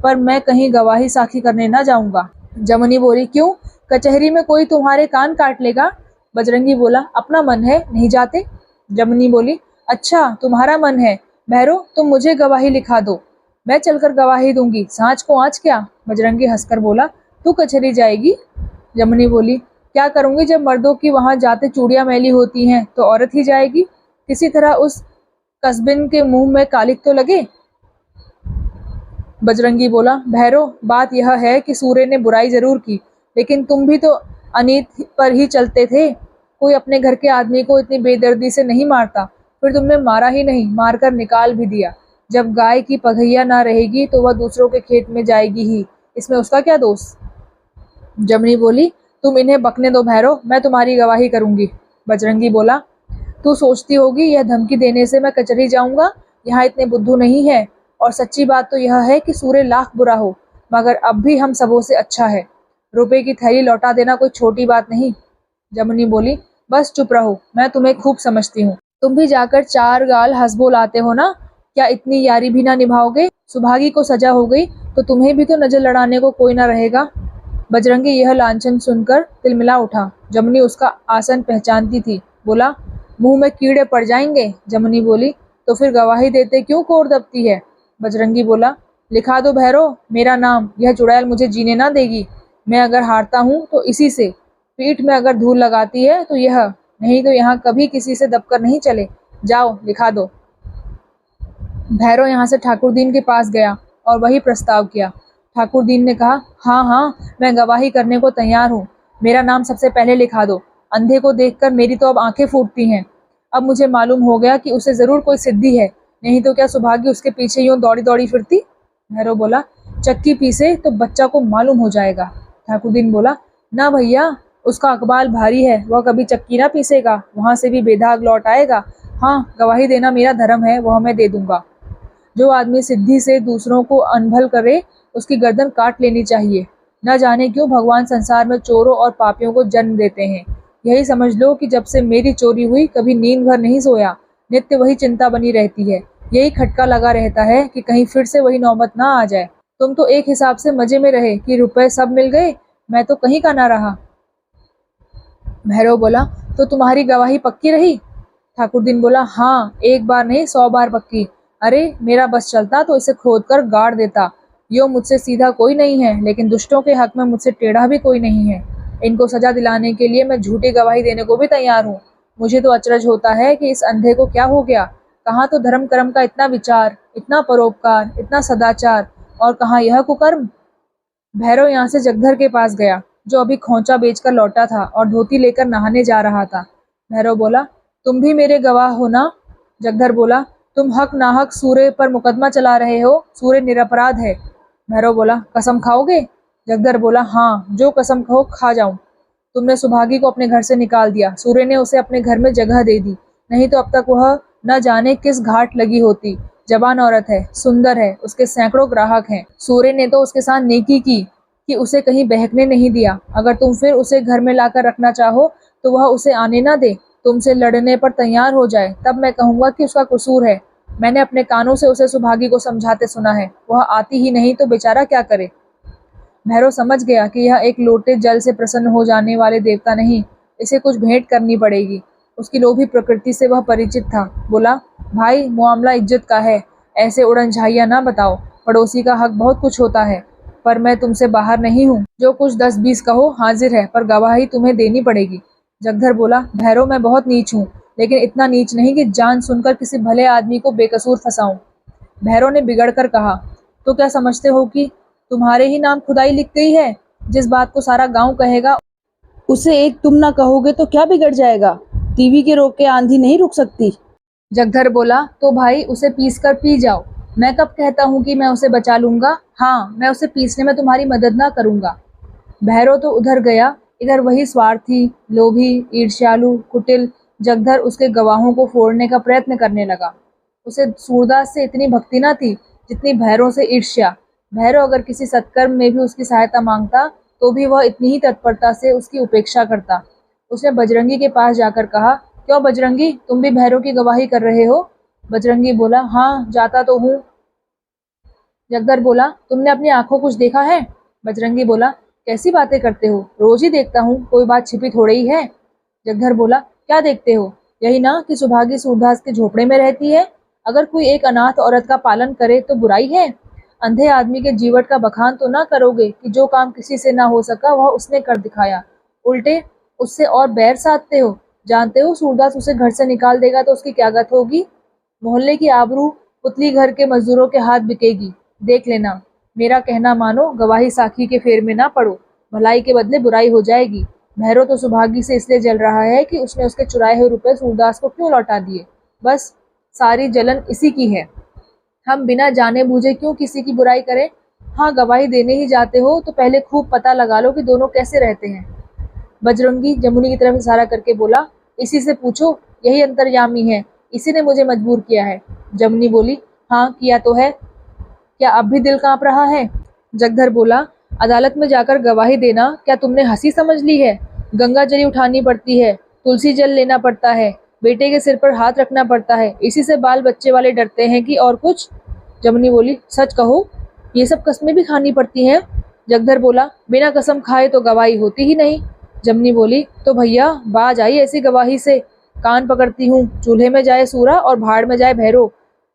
पर मैं कहीं गवाही साखी करने न जाऊंगा। जमुनी बोली, क्यों, कचहरी में कोई तुम्हारे कान काट लेगा। बजरंगी बोला, अपना मन है, नहीं जाते। जमुनी बोली, अच्छा, तुम्हारा मन है। भैरव, तुम मुझे गवाही लिखा दो, मैं चलकर गवाही दूंगी, सांच को आँच क्या। बजरंगी हंसकर बोला, तू कचहरी जाएगी? जमुनी बोली, क्या करूंगी जब मर्दों की वहां जाते चूड़ियां मैली होती हैं तो औरत ही जाएगी। किसी तरह उस कस्बिन के मुंह में कालिक तो लगे। बजरंगी बोला, भैरव, बात यह है कि सूर्य ने बुराई जरूर की, लेकिन तुम भी तो अनीत पर ही चलते थे। कोई अपने घर के आदमी को इतनी बेदर्दी से नहीं मारता। फिर तुमने मारा ही नहीं, मारकर निकाल भी दिया। जब गाय की पगैया ना रहेगी तो वह दूसरों के खेत में जाएगी ही, इसमें उसका क्या दोष? जमनी बोली, तुम इन्हें बकने दो भैरव, मैं तुम्हारी गवाही करूंगी। बजरंगी बोला, तू सोचती होगी यह धमकी देने से मैं कचहरी जाऊंगा? यहाँ इतने बुद्धू नहीं है, और सच्ची बात तो यह है कि सूर्य लाख बुरा हो, मगर अब भी हम सबों से अच्छा है। रुपए की थैली लौटा देना कोई छोटी बात नहीं। जमुनी बोली, बस चुप रहो, मैं तुम्हें खूब समझती हूँ। तुम भी जाकर चार गाल हंसबो लाते हो ना, क्या इतनी यारी भी ना निभाओगे? सुभागी को सजा हो गई तो तुम्हें भी तो नजर लड़ाने को कोई ना रहेगा। बजरंगी यह लांछन सुनकर तिलमिला उठा। जमुनी उसका आसन पहचानती थी। बोला, मुंह में कीड़े पड़ जाएंगे। जमुनी बोली, तो फिर गवाही देते क्यों कोर दबती है? बजरंगी बोला, लिखा दो भैरव मेरा नाम, यह चुड़ैल मुझे जीने ना देगी। मैं अगर हारता हूँ तो इसी से, पीठ में अगर धूल लगाती है तो यह, नहीं तो यहाँ कभी किसी से दबकर नहीं चले। जाओ लिखा दो। भैरव यहाँ से ठाकुरदीन के पास गया और वही प्रस्ताव किया। ठाकुरदीन ने कहा, हाँ हाँ, मैं गवाही करने को तैयार हूँ, मेरा नाम सबसे पहले लिखा दो। अंधे को देखकर मेरी तो अब आंखें फूटती हैं। अब मुझे मालूम हो गया कि उसे जरूर कोई सिद्धि है, नहीं तो क्या सुभागी उसके पीछे यूं दौड़ी दौड़ी फिरती। भैरव बोला, चक्की पीसे तो बच्चा को मालूम हो जाएगा। ठाकुरदीन बोला, ना भैया, उसका अकबाल भारी है, वह कभी चक्की ना पीसेगा, वहां से भी बेदाग लौट आएगा। हाँ, गवाही देना मेरा धर्म है, वह मैं दे दूंगा। जो आदमी सिद्धि से दूसरों को अनभल करे उसकी गर्दन काट लेनी चाहिए। न जाने क्यों भगवान संसार में चोरों और पापियों को जन्म देते हैं। यही समझ लो कि जब से मेरी चोरी हुई कभी नींद भर नहीं सोया, नित्य वही चिंता बनी रहती है। यही खटका लगा रहता है कि कहीं फिर से वही नौबत ना आ जाए। तुम तो एक हिसाब से मजे में रहे कि रुपए सब मिल गए, मैं तो कहीं का ना रहा। भैरव बोला, तो तुम्हारी गवाही पक्की रही? ठाकुरदीन बोला, हाँ, एक बार नहीं 100 बार पक्की। अरे मेरा बस चलता तो इसे खोद कर गाड़ देता। यो मुझसे सीधा कोई नहीं है, लेकिन दुष्टों के हक में मुझसे टेढ़ा भी कोई नहीं है। इनको सजा दिलाने के लिए मैं झूठी गवाही देने को भी तैयार हूँ। मुझे तो अचरज होता है कि इस अंधे को क्या हो गया। कहाँ तो धर्म कर्म का इतना विचार, इतना परोपकार, इतना सदाचार, और कहाँ यह कुकर्म। भैरव यहाँ से जगधर के पास गया, जो अभी खोंचा बेचकर लौटा था और धोती लेकर नहाने जा रहा था। भैरव बोला, तुम भी मेरे गवाह हो ना? जगधर बोला, तुम हक नाहक सूर्य पर मुकदमा चला रहे हो, सूर्य निरपराध है। भैरव बोला, कसम खाओगे? जगधर बोला, हाँ, जो कसम कहो खा जाऊं। तुमने सुभागी को अपने घर से निकाल दिया, सूर्य ने उसे अपने घर में जगह दे दी, नहीं तो अब तक वह न जाने किस घाट लगी होती। जवान औरत है, सुंदर है, उसके सैकड़ों ग्राहक हैं। सूर्य ने तो उसके साथ नेकी की कि उसे कहीं बहकने नहीं दिया। अगर तुम फिर उसे घर में लाकर रखना चाहो तो वह उसे आने ना दे, तुमसे लड़ने पर तैयार हो जाए, तब मैं कहूंगा कि उसका कसूर है। मैंने अपने कानों से उसे सुभागी को समझाते सुना है, वह आती ही नहीं तो बेचारा क्या करे। भैरव समझ गया कि यह एक लोटे जल से प्रसन्न हो जाने वाले देवता नहीं, इसे कुछ भेंट करनी पड़ेगी। उसकी लोभी प्रकृति से वह परिचित था। बोला, भाई, मामला इज्जत का है, ऐसे उड़नझाइयां ना बताओ। पड़ोसी का हक बहुत कुछ होता है, पर मैं तुमसे बाहर नहीं हूँ। जो कुछ 10-20 कहो हाजिर है, पर गवाही तुम्हें देनी पड़ेगी। जगधर बोला, भैरव, मैं बहुत नीच हूँ, लेकिन इतना नीच नहीं कि जान सुनकर किसी भले आदमी को बेकसूर फंसाऊं। भैरव ने बिगड़कर कहा, तो क्या समझते हो कि तुम्हारे ही नाम खुदाई लिख गई है? जिस बात को सारा गांव कहेगा उसे एक तुम ना कहोगे तो क्या बिगड़ जाएगा? टीवी के रोक के आंधी नहीं रुक सकती। जगधर बोला, तो भाई उसे पीस कर पी जाओ। मैं कब कहता हूँ कि मैं उसे बचा लूंगा? हाँ, मैं उसे पीसने में तुम्हारी मदद ना करूंगा। भैरव तो उधर गया, इधर वही स्वार्थी, लोभी, ईर्ष्यालु, कुटिल जगधर उसके गवाहों को फोड़ने का प्रयत्न करने लगा। उसे सूरदास से इतनी भक्ति न थी जितनी भैरव से ईर्ष्या। भैरव अगर किसी सत्कर्म में भी उसकी सहायता मांगता तो भी वह इतनी ही तत्परता से उसकी उपेक्षा करता। उसने बजरंगी के पास जाकर कहा, क्यों बजरंगी, तुम भी भैरव की गवाही कर रहे हो? बजरंगी बोला, हाँ, जाता तो हूँ। जगधर बोला, तुमने अपनी आंखों कुछ देखा है? बजरंगी बोला, कैसी बातें करते हो, रोज ही देखता हूँ, कोई बात छिपी थोड़ी ही है। जगधर बोला, क्या देखते हो? यही ना कि सुभागी सूरदास के झोपड़े में रहती है। अगर कोई एक अनाथ औरत का पालन करे तो बुराई है? अंधे आदमी के जीवट का बखान तो ना करोगे कि जो काम किसी से ना हो सका वह उसने कर दिखाया, उल्टे उससे और बैर साधते हो। जानते हो सूरदास उसे घर से निकाल देगा तो उसकी क्या गत होगी? मोहल्ले की आबरू पुतली घर के मजदूरों के हाथ बिकेगी। देख लेना, मेरा कहना मानो, गवाही साखी के फेर में ना पड़ो, भलाई के बदले बुराई हो जाएगी। भैरव तो सुभागी से इसलिए जल रहा है कि उसने उसके चुराए हुए रुपए सूरदास को क्यों लौटा दिए। बस सारी जलन इसी की है। हम बिना जाने बूझे क्यों किसी की बुराई करें? हाँ, गवाही देने ही जाते हो तो पहले खूब पता लगा लो कि दोनों कैसे रहते हैं। बजरंगी जमुनी की तरफ इशारा करके बोला, इसी से पूछो, यही अंतर्यामी है, इसी ने मुझे मजबूर किया है। जमुनी बोली, हाँ किया तो है, क्या अब भी दिल कांप रहा है? जगधर बोला, अदालत में जाकर गवाही देना क्या तुमने हंसी समझ ली है? गंगा जली उठानी पड़ती है, तुलसी जल लेना पड़ता है, बेटे के सिर पर हाथ रखना पड़ता है, इसी से बाल बच्चे वाले डरते हैं कि और कुछ? जमुनी बोली, सच कहो, ये सब कस्में भी खानी पड़ती हैं? जगधर बोला, बिना कसम खाए तो गवाही होती ही नहीं। जमुनी बोली, तो भैया बाज आई ऐसी गवाही से, कान पकड़ती हूँ, चूल्हे में जाए सूरा और भाड़ में जाए भैरो,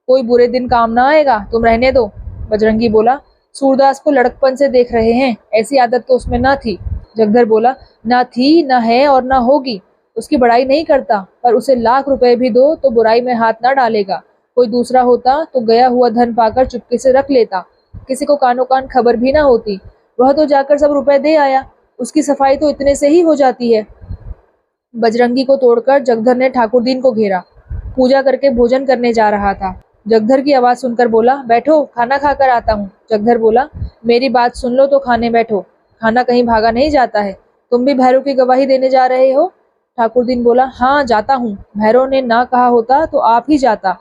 कोई बुरे दिन काम ना आएगा, तुम रहने दो। बजरंगी बोला, सूरदास को लड़कपन से देख रहे हैं, ऐसी आदत तो उसमें ना थी। जगधर बोला, ना थी, ना है और ना होगी। उसकी बड़ाई नहीं करता, पर उसे लाख रुपए भी दो तो बुराई में हाथ ना डालेगा। कोई दूसरा होता तो गया हुआ धन पाकर चुपके से रख लेता, किसी को कानो कान खबर भी ना होती। वह तो जाकर सब रुपए दे आया, उसकी सफाई तो इतने से ही हो जाती है। बजरंगी को तोड़कर जगधर ने ठाकुरदीन को घेरा, पूजा करके भोजन करने जा रहा था। जगधर की आवाज सुनकर बोला, बैठो, खाना खाकर आता हूँ। जगधर बोला, मेरी बात सुन लो तो खाने बैठो, खाना कहीं भागा नहीं जाता है। तुम भी भैरव की गवाही देने जा रहे हो? ठाकुरदीन बोला, हाँ जाता हूँ, भैरव ने ना कहा होता तो आप ही जाता।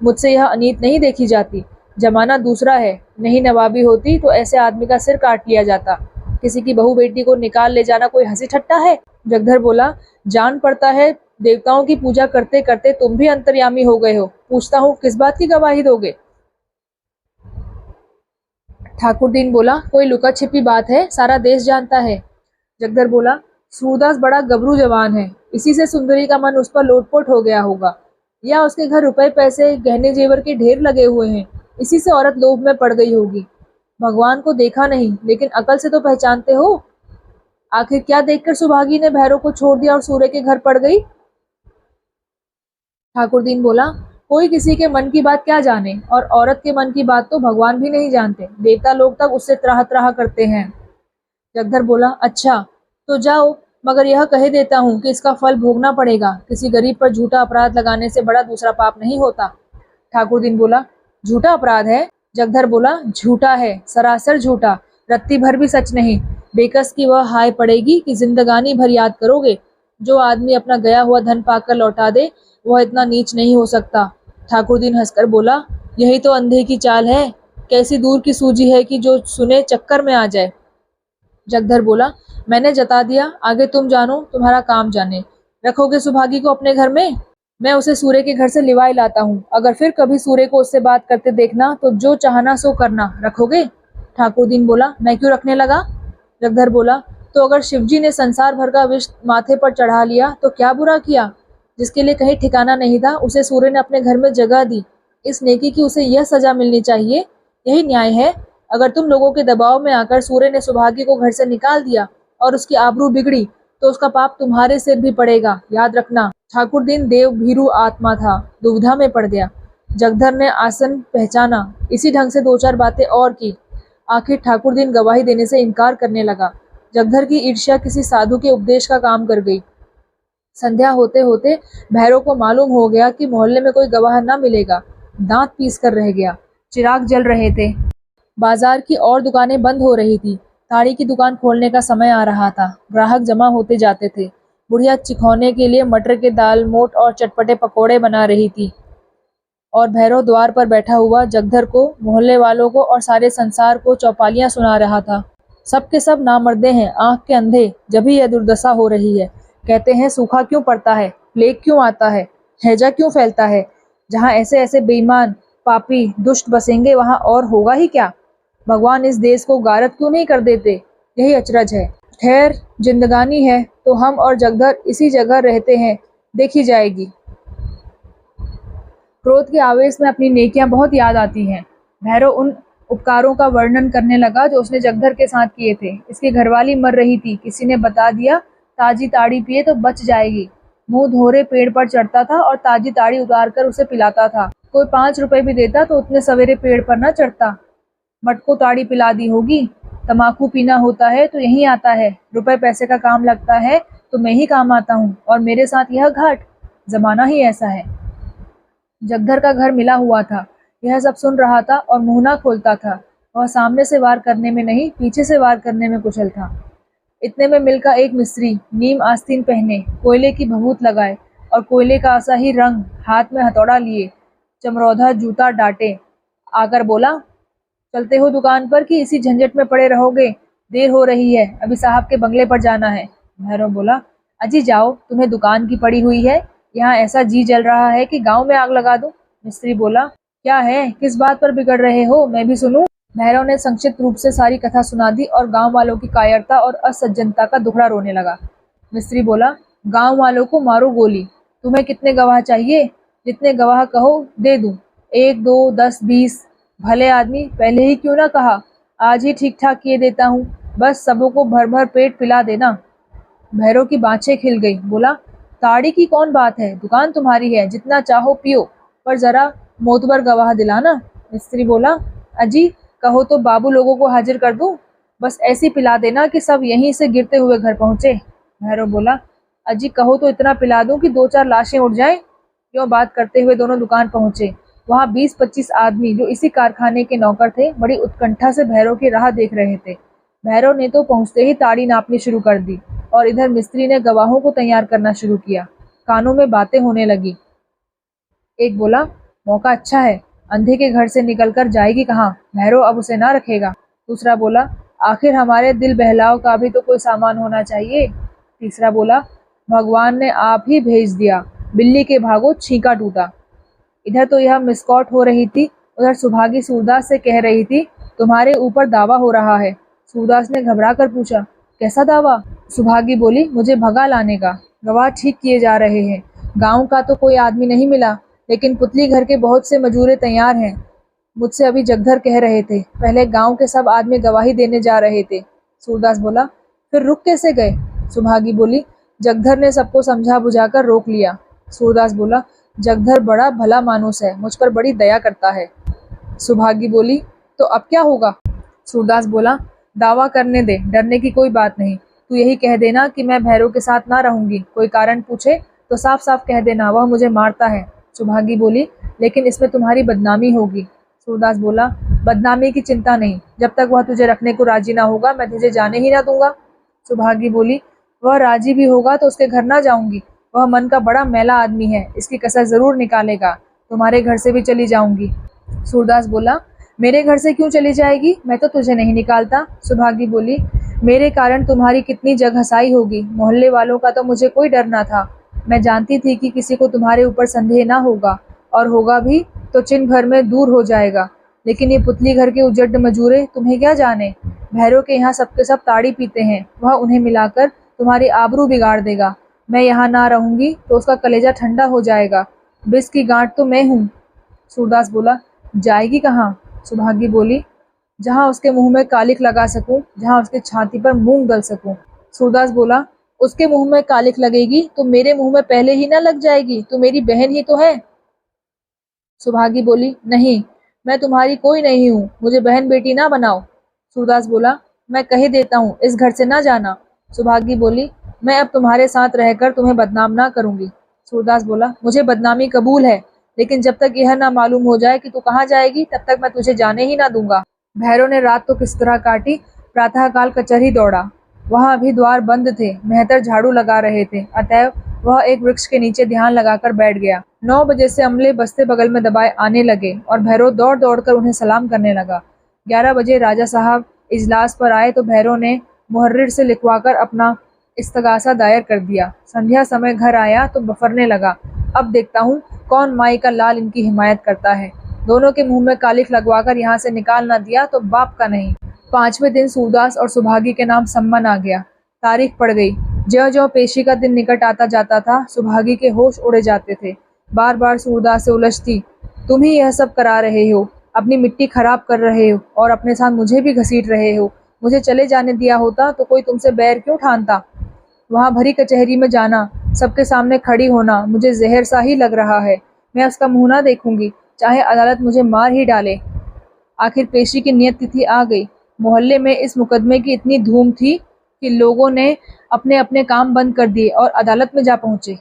मुझसे यह अनीत नहीं देखी जाती, जमाना दूसरा है, नहीं नवाबी होती तो ऐसे आदमी का सिर काट लिया जाता। किसी की बहू बेटी को निकाल ले जाना कोई हंसी ठट्टा है? जगधर बोला, जान पड़ता है देवताओं की पूजा करते करते तुम भी अंतर्यामी हो गए हो। पूछता हूँ किस बात की गवाही दोगे? ठाकुरदीन बोला, कोई लुका छिपी बात है, सारा देश जानता है। जगधर बोला, सूरदास बड़ा गबरू जवान है, इसी से सुंदरी का मन उस पर लोटपोट हो गया होगा, या उसके घर रुपए पैसे गहने जेवर के ढेर लगे हुए हैं, इसी से औरत लोभ में पड़ गई होगी। भगवान को देखा नहीं, लेकिन अकल से तो पहचानते हो। आखिर क्या देखकर सुभागी ने भैरव को छोड़ दिया और सूर्य के घर पड़ गई? ठाकुरदीन बोला, कोई किसी के मन की बात क्या जाने, और औरत के मन की बात तो भगवान भी नहीं जानते, देवता लोग तक उससे त्राह त्राह करते हैं। जगधर बोला, अच्छा तो जाओ, मगर यह कह देता हूँ कि इसका फल भोगना पड़ेगा। किसी गरीब पर झूठा अपराध लगाने से बड़ा दूसरा पाप नहीं होता। ठाकुरदीन बोला, झूठा अपराध है? जगधर बोला, झूठा है, सरासर झूठा, रत्ती भर भी सच नहीं। बेकस की वह हाय पड़ेगी कि जिंदगानी भर याद करोगे। जो आदमी अपना गया हुआ धन पाकर लौटा दे, वह इतना नीच नहीं हो सकता। ठाकुरदीन हंसकर बोला, यही तो अंधे की चाल है, कैसी दूर की सूझी है कि जो सुने चक्कर में आ जाए। जगधर बोला, मैंने जता दिया, आगे तुम जानो, तुम्हारा काम जाने। रखोगे सुभागी को अपने घर में? मैं उसे सूर्य के घर से लिवाई लाता हूँ, अगर फिर कभी सूर्य को उससे बात करते देखना तो जो चाहना सो करना। रखोगे? ठाकुरदीन बोला, मैं क्यों रखने लगा? जगधर बोला, तो अगर शिवजी ने संसार भर का विष माथे पर चढ़ा लिया तो क्या बुरा किया? जिसके लिए कहीं ठिकाना नहीं था, उसे सूर्य ने अपने घर में जगह दी, इस नेकी की उसे यह सजा मिलनी चाहिए, यही न्याय है। अगर तुम लोगों के दबाव में आकर सूर्य ने सुभागी को घर से निकाल दिया और उसकी आबरू बिगड़ी तो उसका पाप तुम्हारे सिर भी पड़ेगा, याद रखना। ठाकुरदीन देव भीरू आत्मा था, दुविधा में पड़ गया। जगधर ने आसन पहचाना, इसी ढंग से दो चार बातें और की। आखिर ठाकुरदीन गवाही देने से इनकार करने लगा। जगधर की ईर्ष्या किसी साधु के उपदेश का काम कर गई। संध्या होते होते भैरव को मालूम हो गया कि मोहल्ले में कोई गवाह न मिलेगा। दांत पीस कर रह गया। चिराग जल रहे थे। बाजार की और दुकानें बंद हो रही थी। ताड़ी की दुकान खोलने का समय आ रहा था। ग्राहक जमा होते जाते थे। बुढ़िया चिखौने के लिए मटर के दाल मोट और चटपटे पकोड़े बना रही थी और भैरव द्वार पर बैठा हुआ जगधर को, मोहल्ले वालों को और सारे संसार को चौपालियां सुना रहा था। सब के सब नामर्दे हैं, आंख के अंधे, जब ही यह दुर्दशा हो रही है। कहते हैं सूखा क्यों पड़ता है, प्लेग क्यों आता है, हैजा क्यों फैलता है। जहाँ ऐसे ऐसे बेईमान पापी दुष्ट बसेंगे वहाँ और होगा ही क्या। भगवान इस देश को गारत क्यों नहीं कर देते, यही अचरज है। खैर जिंदगानी है तो हम और जगधर इसी जगह रहते हैं, देखी जाएगी। क्रोध के आवेश में अपनी नेकियां बहुत याद आती हैं। भैरव उपकारों का वर्णन करने लगा जो उसने जगधर के साथ किए थे। इसकी घरवाली मर रही थी, किसी ने बता दिया ताजी ताड़ी पिए तो बच जाएगी। मुंह धोरे पेड़ पर चढ़ता था और ताजी ताड़ी उतार कर उसे पिलाता था। कोई 5 रुपए भी देता तो उतने सवेरे पेड़ पर न चढ़ता। मटको ताड़ी पिला दी होगी। तमाकू पीना होता है तो यहीं आता है, रुपए पैसे का काम लगता है तो मैं ही काम आता हूँ, और मेरे साथ यह घाट। जमाना ही ऐसा है। जगधर का घर मिला हुआ था। यह सब सुन रहा था और मुंह ना खोलता था। वह सामने से वार करने में नहीं, पीछे से वार करने में कुशल था। इतने में मिल का एक मिस्त्री, नीम आस्तीन पहने, कोयले की भभूत लगाए और कोयले का ऐसा ही रंग, हाथ में हथौड़ा लिए, चमरौधा जूता डाटे, आकर बोला, चलते हो दुकान पर कि इसी झंझट में पड़े रहोगे? देर हो रही है, अभी साहब के बंगले पर जाना है। भैरव बोला, अजी जाओ, तुम्हें दुकान की पड़ी हुई है, यहाँ ऐसा जी जल रहा है कि गांव में आग लगा दूं। मिस्त्री बोला, क्या है, किस बात पर बिगड़ रहे हो, मैं भी सुनूं। भैरव ने संक्षिप्त रूप से सारी कथा सुना दी और गांव वालों की कायरता और असज्जनता का दुखड़ा रोने लगा। मिस्त्री बोला, गांव वालों को मारो गोली। तुम्हें कितने गवाह चाहिए? जितने गवाह कहो दे दूं। 1, 2, 10, 20। भले आदमी, पहले ही क्यों ना कहा, आज ही ठीक ठाक किए देता हूँ, बस सबों को भर भर पेट पिला देना। भैरव की बाँछें खिल गई। बोला, ताड़ी की कौन बात है, दुकान तुम्हारी है, जितना चाहो पियो, पर जरा मोतबर गवाह दिलाना। मिस्त्री बोला, अजी कहो तो बाबू लोगों को हाजिर कर दूं, बस ऐसी पिला देना कि सब यहीं से गिरते हुए घर पहुंचे। भैरव बोला, अजी कहो तो इतना पिला दूं कि 2-4 लाशें उठ जाएं। क्यों बात करते हुए दोनों दुकान पहुंचे। वहां 20-25 आदमी जो इसी कारखाने के नौकर थे, बड़ी उत्कंठा से भैरव की राह देख रहे थे। भैरव ने तो पहुंचते ही ताड़ी नापनी शुरू कर दी और इधर मिस्त्री ने गवाहों को तैयार करना शुरू किया। कानों में बातें होने लगी। एक बोला, मौका अच्छा है, अंधे के घर से निकलकर जाएगी कहाँ, भैरव अब उसे ना रखेगा। दूसरा बोला, आखिर हमारे दिल बहलाव का भी तो कोई सामान होना चाहिए। तीसरा बोला, भगवान ने आप ही भेज दिया, बिल्ली के भागो छींका टूटा। इधर तो यह मिसकॉट हो रही थी, उधर सुभागी सूरदास से कह रही थी, तुम्हारे ऊपर दावा हो रहा है। सूरदास ने घबरा कर पूछा, कैसा दावा? सुभागी बोली, मुझे भगा लाने का। गवाह ठीक किए जा रहे हैं। गांव का तो कोई आदमी नहीं मिला, लेकिन पुतली घर के बहुत से मजूरे तैयार हैं। मुझसे अभी जगधर कह रहे थे, पहले गांव के सब आदमी गवाही देने जा रहे थे। सूरदास बोला, फिर रुक कैसे गए? सुभागी बोली, जगधर ने सबको समझा बुझाकर रोक लिया। सूरदास बोला, जगधर बड़ा भला मानुस है, मुझ पर बड़ी दया करता है। सुभागी बोली, तो अब क्या होगा? सूरदास बोला, दावा करने दे, डरने की कोई बात नहीं। तू यही कह देना कि मैं भैरव के साथ ना रहूंगी। कोई कारण पूछे तो साफ साफ कह देना, वह मुझे मारता है। सुभागी बोली, लेकिन इसमें तुम्हारी बदनामी होगी। सूरदास बोला, बदनामी की चिंता नहीं, जब तक वह तुझे रखने को राजी ना होगा मैं तुझे जाने ही ना दूंगा। सुभागी बोली, वह राजी भी होगा तो उसके घर ना जाऊंगी। वह मन का बड़ा मैला आदमी है, इसकी कसर जरूर निकालेगा। तुम्हारे घर से भी चली जाऊंगी। सूरदास बोला, मेरे घर से क्यों चली जाएगी, मैं तो तुझे नहीं निकालता। सुभागी बोली, मेरे कारण तुम्हारी कितनी जग हसाई होगी। मोहल्ले वालों का तो मुझे कोई डर ना था। मैं जानती थी कि किसी को तुम्हारे ऊपर संदेह ना होगा, और होगा भी तो चिन्ह भर में दूर हो जाएगा। लेकिन ये पुतली घर के उजड्ड मजूरे तुम्हें क्या जाने। भैरव के यहाँ सबके सब ताड़ी पीते हैं, वह उन्हें मिलाकर तुम्हारी आबरू बिगाड़ देगा। मैं यहाँ ना रहूंगी तो उसका कलेजा ठंडा हो जाएगा। बिस की गांठ तो मैं हूँ। सूरदास बोला, जाएगी कहाँ? सुभागी बोली, जहाँ उसके मुंह में कालिक लगा सकूं, जहाँ उसकी छाती पर मूंग गल सकूं। सूरदास बोला, उसके मुंह में कालिक लगेगी तो मेरे मुंह में पहले ही ना लग जाएगी, तो मेरी बहन ही तो है। सुभागी बोली, नहीं, मैं तुम्हारी कोई नहीं हूँ, मुझे बहन बेटी ना बनाओ। सूरदास बोला, मैं कह देता हूँ, इस घर से ना जाना। सुभागी बोली, मैं अब तुम्हारे साथ रहकर तुम्हें बदनाम ना करूंगी। सूरदास बोला, मुझे बदनामी कबूल है, लेकिन जब तक यह ना मालूम हो जाए कि तू कहाँ जाएगी, तब तक मैं तुझे जाने ही ना दूंगा। भैरव ने रात तो किस तरह काटी। प्रातःकाल कचहरी दौड़ा। वहां अभी द्वार बंद थे, मेहतर झाड़ू लगा रहे थे, अतएव वह एक वृक्ष के नीचे ध्यान लगाकर बैठ गया। 9 बजे से अमले बस्ते बगल में दबाए आने लगे और भैरव दौड़ दौड़ कर उन्हें सलाम करने लगा। 11 बजे राजा साहब इजलास पर आए तो भैरव ने मुहर्रिर से लिखवाकर अपना इस्तगासा दायर कर दिया। संध्या समय घर आया तो बफरने लगा, अब देखता हूँ कौन माई का लाल इनकी हिमायत करता है। दोनों के मुंह में कालिक लगवाकर यहाँ से निकाल न दिया तो बाप का नहीं। 5वें दिन सूरदास और सुभागी के नाम सम्मन आ गया। तारीख पड़ गई। ज्यों-ज्यों पेशी का दिन निकट आता जाता था, सुभागी के होश उड़े जाते थे। बार बार सूरदास से उलझती, तुम ही यह सब करा रहे हो, अपनी मिट्टी खराब कर रहे हो और अपने साथ मुझे भी घसीट रहे हो। मुझे चले जाने दिया होता तो कोई तुमसे बैर क्यों ठानता? वहाँ भरी कचहरी में जाना, सबके सामने खड़ी होना मुझे ज़हर सा ही लग रहा है। मैं उसका मुँह ना देखूंगी, चाहे अदालत मुझे मार ही डाले। आखिर पेशी की नियत तिथि आ गई। मोहल्ले में इस मुकदमे की इतनी धूम थी कि लोगों ने अपने अपने काम बंद कर दिए और अदालत में जा पहुंचे।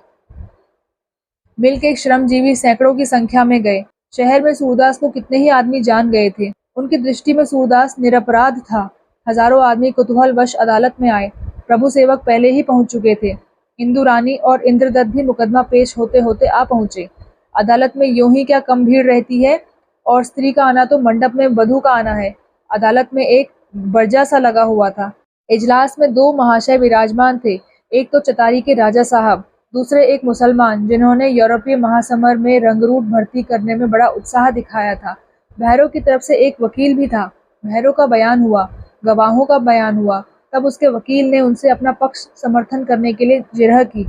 मिल के श्रमजीवी सैकड़ों की संख्या में गए। शहर में सूरदास को कितने ही आदमी जान गए थे। उनकी दृष्टि में सूरदास निरपराध था। हजारों आदमी कुतूहलवश अदालत में आए। प्रभु सेवक पहले ही पहुंच चुके थे। इंदु रानी और इंद्रदत्त भी मुकदमा पेश होते होते आ पहुंचे। अदालत में यूं ही क्या कम भीड़ रहती है, और स्त्री का आना तो मंडप में वधू का आना है। अदालत में एक बर्जा सा लगा हुआ था। इजलास में दो महाशय विराजमान थे। एक तो चतारी के राजा साहब, दूसरे एक मुसलमान जिन्होंने यूरोपीय महासमर में रंगरूट भर्ती करने में बड़ा उत्साह दिखाया था। भैरव की तरफ से एक वकील भी था। भैरव का बयान हुआ, गवाहों का बयान हुआ। तब उसके वकील ने उनसे अपना पक्ष समर्थन करने के लिए जिरह की।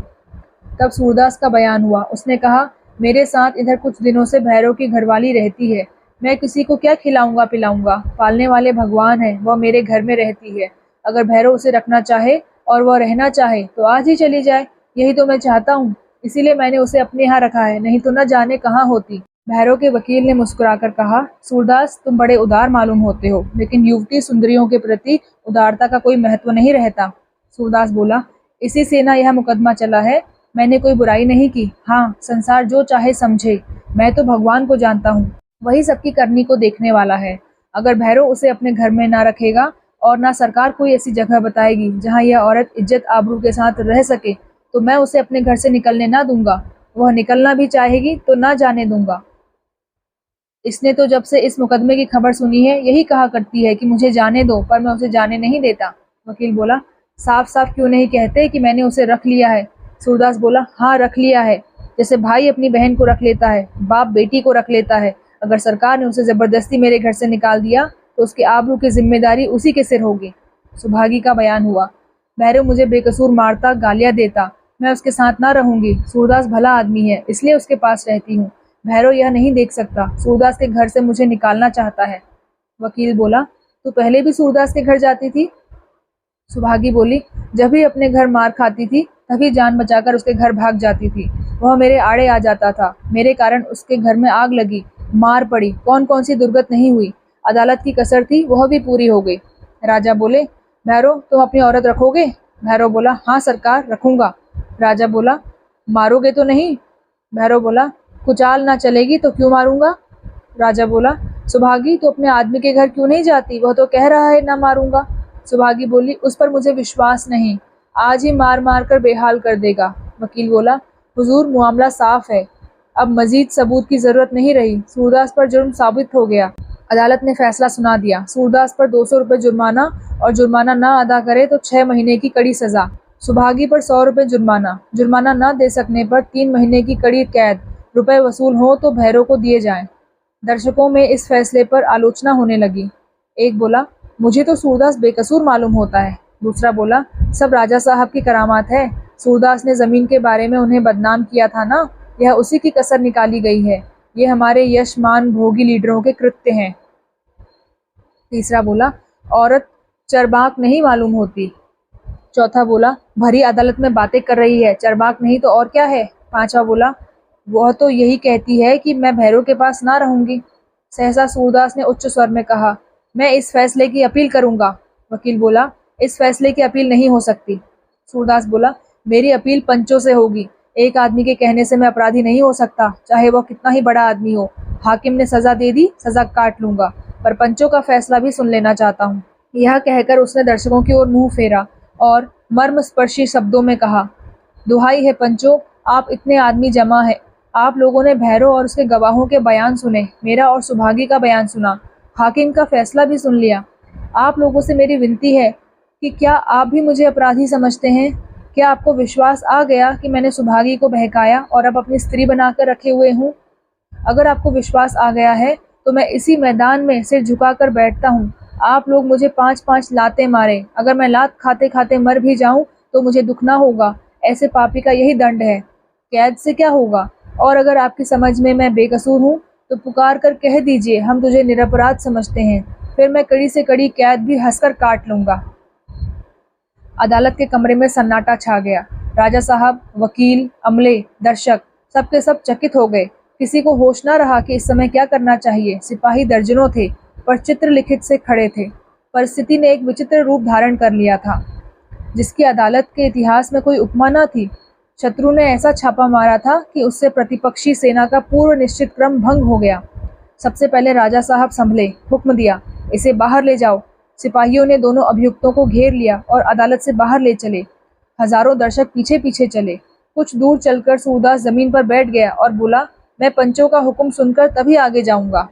तब सूरदास का बयान हुआ। उसने कहा, मेरे साथ इधर कुछ दिनों से भैरव की घरवाली रहती है। मैं किसी को क्या खिलाऊंगा पिलाऊंगा? पालने वाले भगवान है, वह मेरे घर में रहती है। अगर भैरव उसे रखना चाहे और वह रहना चाहे तो आज ही चली जाए। यही तो मैं चाहता हूँ, इसीलिए मैंने उसे अपने यहाँ रखा है, नहीं तो न जाने कहाँ होती। भैरव के वकील ने मुस्कुराकर कहा, सूरदास तुम बड़े उदार मालूम होते हो, लेकिन युवती सुंदरियों के प्रति उदारता का कोई महत्व नहीं रहता। सूरदास बोला, इसी से ना यह मुकदमा चला है। मैंने कोई बुराई नहीं की। हाँ, संसार जो चाहे समझे, मैं तो भगवान को जानता हूँ, वही सबकी करनी को देखने वाला है। अगर भैरव उसे अपने घर में ना रखेगा और ना सरकार कोई ऐसी जगह बताएगी जहाँ यह औरत इज्जत आबरू के साथ रह सके, तो मैं उसे अपने घर से निकलने ना दूंगा। वह निकलना भी चाहेगी तो ना जाने दूंगा। इसने तो जब से इस मुकदमे की खबर सुनी है यही कहा करती है कि मुझे जाने दो, पर मैं उसे जाने नहीं देता। वकील बोला, साफ साफ क्यों नहीं कहते कि मैंने उसे रख लिया है? सूरदास बोला, हाँ रख लिया है, जैसे भाई अपनी बहन को रख लेता है, बाप बेटी को रख लेता है। अगर सरकार ने उसे जबरदस्ती मेरे घर से निकाल दिया तो उसकी आबरू की जिम्मेदारी उसी के सिर होगी। सुभागी का बयान हुआ, भैरव मुझे बेकसूर मारता, गालियां देता, मैं उसके साथ ना रहूंगी। सूरदास भला आदमी है, इसलिए उसके पास रहती हूँ। भैरव यह नहीं देख सकता, सूरदास के घर से मुझे निकालना चाहता है। वकील बोला, तू पहले भी सूरदास के घर जाती थी? सुभागी बोली, जब भी अपने घर मार खाती थी तभी जान बचाकर उसके घर भाग जाती थी। वह मेरे आड़े आ जाता था, मेरे कारण उसके घर में आग लगी, मार पड़ी, कौन कौन सी दुर्गत नहीं हुई। अदालत की कसर थी, वह भी पूरी हो गई। राजा बोले, भैरव तुम अपनी औरत रखोगे? भैरव बोला, हाँ सरकार रखूंगा। राजा बोला, मारोगे तो नहीं? भैरव बोला, कुचाल ना चलेगी तो क्यों मारूंगा? राजा बोला, सुभागी तो अपने आदमी के घर क्यों नहीं जाती? वह तो कह रहा है ना मारूंगा। सुभागी बोली, उस पर मुझे विश्वास नहीं, आज ही मार मार कर बेहाल कर देगा। वकील बोला, हुजूर मामला साफ है, अब मजीद सबूत की जरूरत नहीं रही। सूरदास पर जुर्म साबित हो गया। अदालत ने फैसला सुना दिया। सूरदास पर 200 रुपये जुर्माना, और जुर्माना ना अदा करे तो 6 महीने की कड़ी सजा। सुभागी पर 100 रुपये जुर्माना, जुर्माना न दे सकने पर 3 महीने की कड़ी कैद। रुपए वसूल हो तो भैरव को दिए जाएं। दर्शकों में इस फैसले पर आलोचना होने लगी। एक बोला, मुझे तो सूरदास बेकसूर मालूम होता है। दूसरा बोला, सब राजा साहब की करामात है। सूरदास ने जमीन के बारे में उन्हें बदनाम किया था ना, यह उसी की कसर निकाली गई है। ये हमारे यशमान भोगी लीडरों के कृत्य हैं। तीसरा बोला, औरत चरबाक नहीं मालूम होती। चौथा बोला, भरी अदालत में बातें कर रही है, चरबाक नहीं तो और क्या है। पांचवा बोला, वह तो यही कहती है कि मैं भैरव के पास ना रहूंगी। सहसा सूरदास ने उच्च स्वर में कहा, मैं इस फैसले की अपील करूंगा। वकील बोला, इस फैसले की अपील नहीं हो सकती। सूरदास बोला, मेरी अपील पंचों से होगी। एक आदमी के कहने से मैं अपराधी नहीं हो सकता, चाहे वह कितना ही बड़ा आदमी हो। हाकिम ने सजा दे दी, सजा काट लूंगा, पर पंचों का फैसला भी सुन लेना चाहता हूँ। यह कहकर उसने दर्शकों की ओर मुंह फेरा और मर्मस्पर्शी शब्दों में कहा, दुहाई है पंचों, आप इतने आदमी जमा है, आप लोगों ने भैरव और उसके गवाहों के बयान सुने, मेरा और सुभागी का बयान सुना, हाकिम का फैसला भी सुन लिया। आप लोगों से मेरी विनती है कि क्या आप भी मुझे अपराधी समझते हैं? क्या आपको विश्वास आ गया कि मैंने सुभागी को बहकाया और अब अपनी स्त्री बनाकर रखे हुए हूँ? अगर आपको विश्वास आ गया है तो मैं इसी मैदान में सिर झुकाकर बैठता हूँ। आप लोग मुझे 5-5 लातें मारे, अगर मैं लात खाते खाते मर भी जाऊं तो मुझे दुख ना होगा। ऐसे पापी का यही दंड है, कैद से क्या होगा। और अगर आपकी समझ में मैं बेकसूर हूँ तो पुकार कर कह दीजिए हम तुझे निरपराध समझते हैं, फिर मैं कड़ी से कड़ी कैद भी हंसकर काट लूंगा। अदालत के कमरे में सन्नाटा छा गया। राजा साहब, वकील, अमले, दर्शक सबके सब चकित हो गए। किसी को होश ना रहा कि इस समय क्या करना चाहिए। सिपाही दर्जनों थे, पर चित्र लिखित से खड़े थे। परिस्थिति ने एक विचित्र रूप धारण कर लिया था, जिसकी अदालत के इतिहास में कोई उपमा न थी। शत्रु ने ऐसा छापा मारा था कि उससे प्रतिपक्षी सेना का पूर्व निश्चित क्रम भंग हो गया। सबसे पहले राजा साहब संभले, हुक्म दिया, इसे बाहर ले जाओ। सिपाहियों ने दोनों अभियुक्तों को घेर लिया और अदालत से बाहर ले चले। हजारों दर्शक पीछे पीछे चले। कुछ दूर चलकर सूरदास जमीन पर बैठ गया और बोला, मैं पंचों का हुक्म सुनकर तभी आगे जाऊंगा।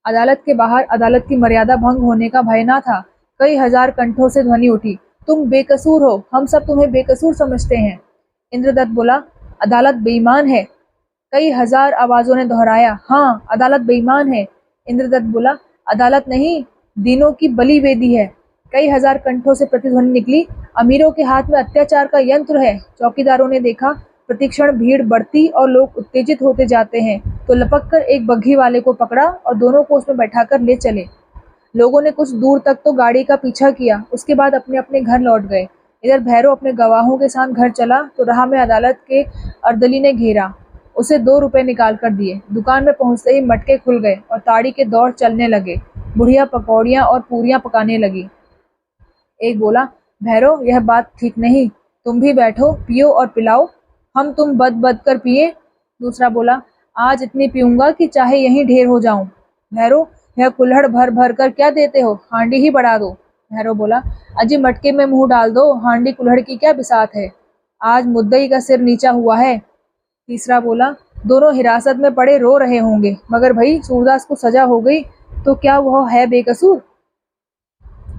अदालत के बाहर अदालत की मर्यादा भंग होने का भय न था। कई हजार कंठों से ध्वनि उठी, तुम बेकसूर हो, हम सब तुम्हें बेकसूर समझते हैं। इंद्रदत्त बोला, अदालत बेईमान है। कई हजार आवाजों ने दोहराया, हाँ, अदालत बेईमान है। इंद्रदत्त बोला, अदालत नहीं, दीनों की बलि वेदी है। कई हजार कंठों से प्रतिध्वनि निकली, अमीरों के हाथ में अत्याचार का यंत्र है। चौकीदारों ने देखा, प्रतिक्षण भीड़ बढ़ती और लोग उत्तेजित होते जाते हैं, तो लपक कर एक बग्घी वाले को पकड़ा और दोनों को उसमें बैठाकर ले चले। लोगों ने कुछ दूर तक तो गाड़ी का पीछा किया, उसके बाद अपने अपने घर लौट गए। इधर भैरव अपने गवाहों के साथ घर चला तो राह में अदालत के अर्दली ने घेरा, उसे 2 रुपए निकाल कर दिए। दुकान में पहुंचते ही मटके खुल गए और ताड़ी के दौर चलने लगे। बुढ़िया पकौड़ियाँ और पूरियाँ पकाने लगी। एक बोला, भैरव, यह बात ठीक नहीं, तुम भी बैठो, पियो और पिलाओ, हम तुम बद बद कर पिए। दूसरा बोला, आज इतनी पीऊंगा कि चाहे यहीं ढेर हो जाऊं। भैरव, यह कुल्हड़ भर भर कर क्या देते हो, हांडी ही बढ़ा दो। भैरव बोला, अजी मटके में मुंह डाल दो, हांडी कुल्हड़ की क्या बिसात है, आज मुद्दई का सिर नीचा हुआ है। तीसरा बोला, दोनों हिरासत में पड़े रो रहे होंगे, मगर भाई सूरदास को सजा हो गई तो क्या वह है बेकसूर।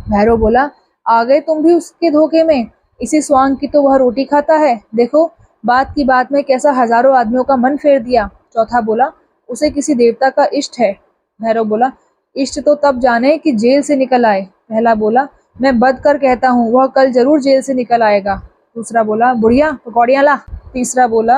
भैरव बोला, आ गए तुम भी उसके धोखे में, इसी स्वांग की तो वह रोटी खाता है। देखो बात की बात में कैसा हजारों आदमियों का मन फेर दिया। चौथा बोला, उसे किसी देवता का इष्ट है। भैरव बोला, इष्ट तो तब जाने कि जेल से निकल आए। पहला बोला, मैं बद कर कहता हूँ, वह कल जरूर जेल से निकल आएगा। दूसरा बोला, बुढ़िया पकौड़ियाँ ला। तीसरा बोला,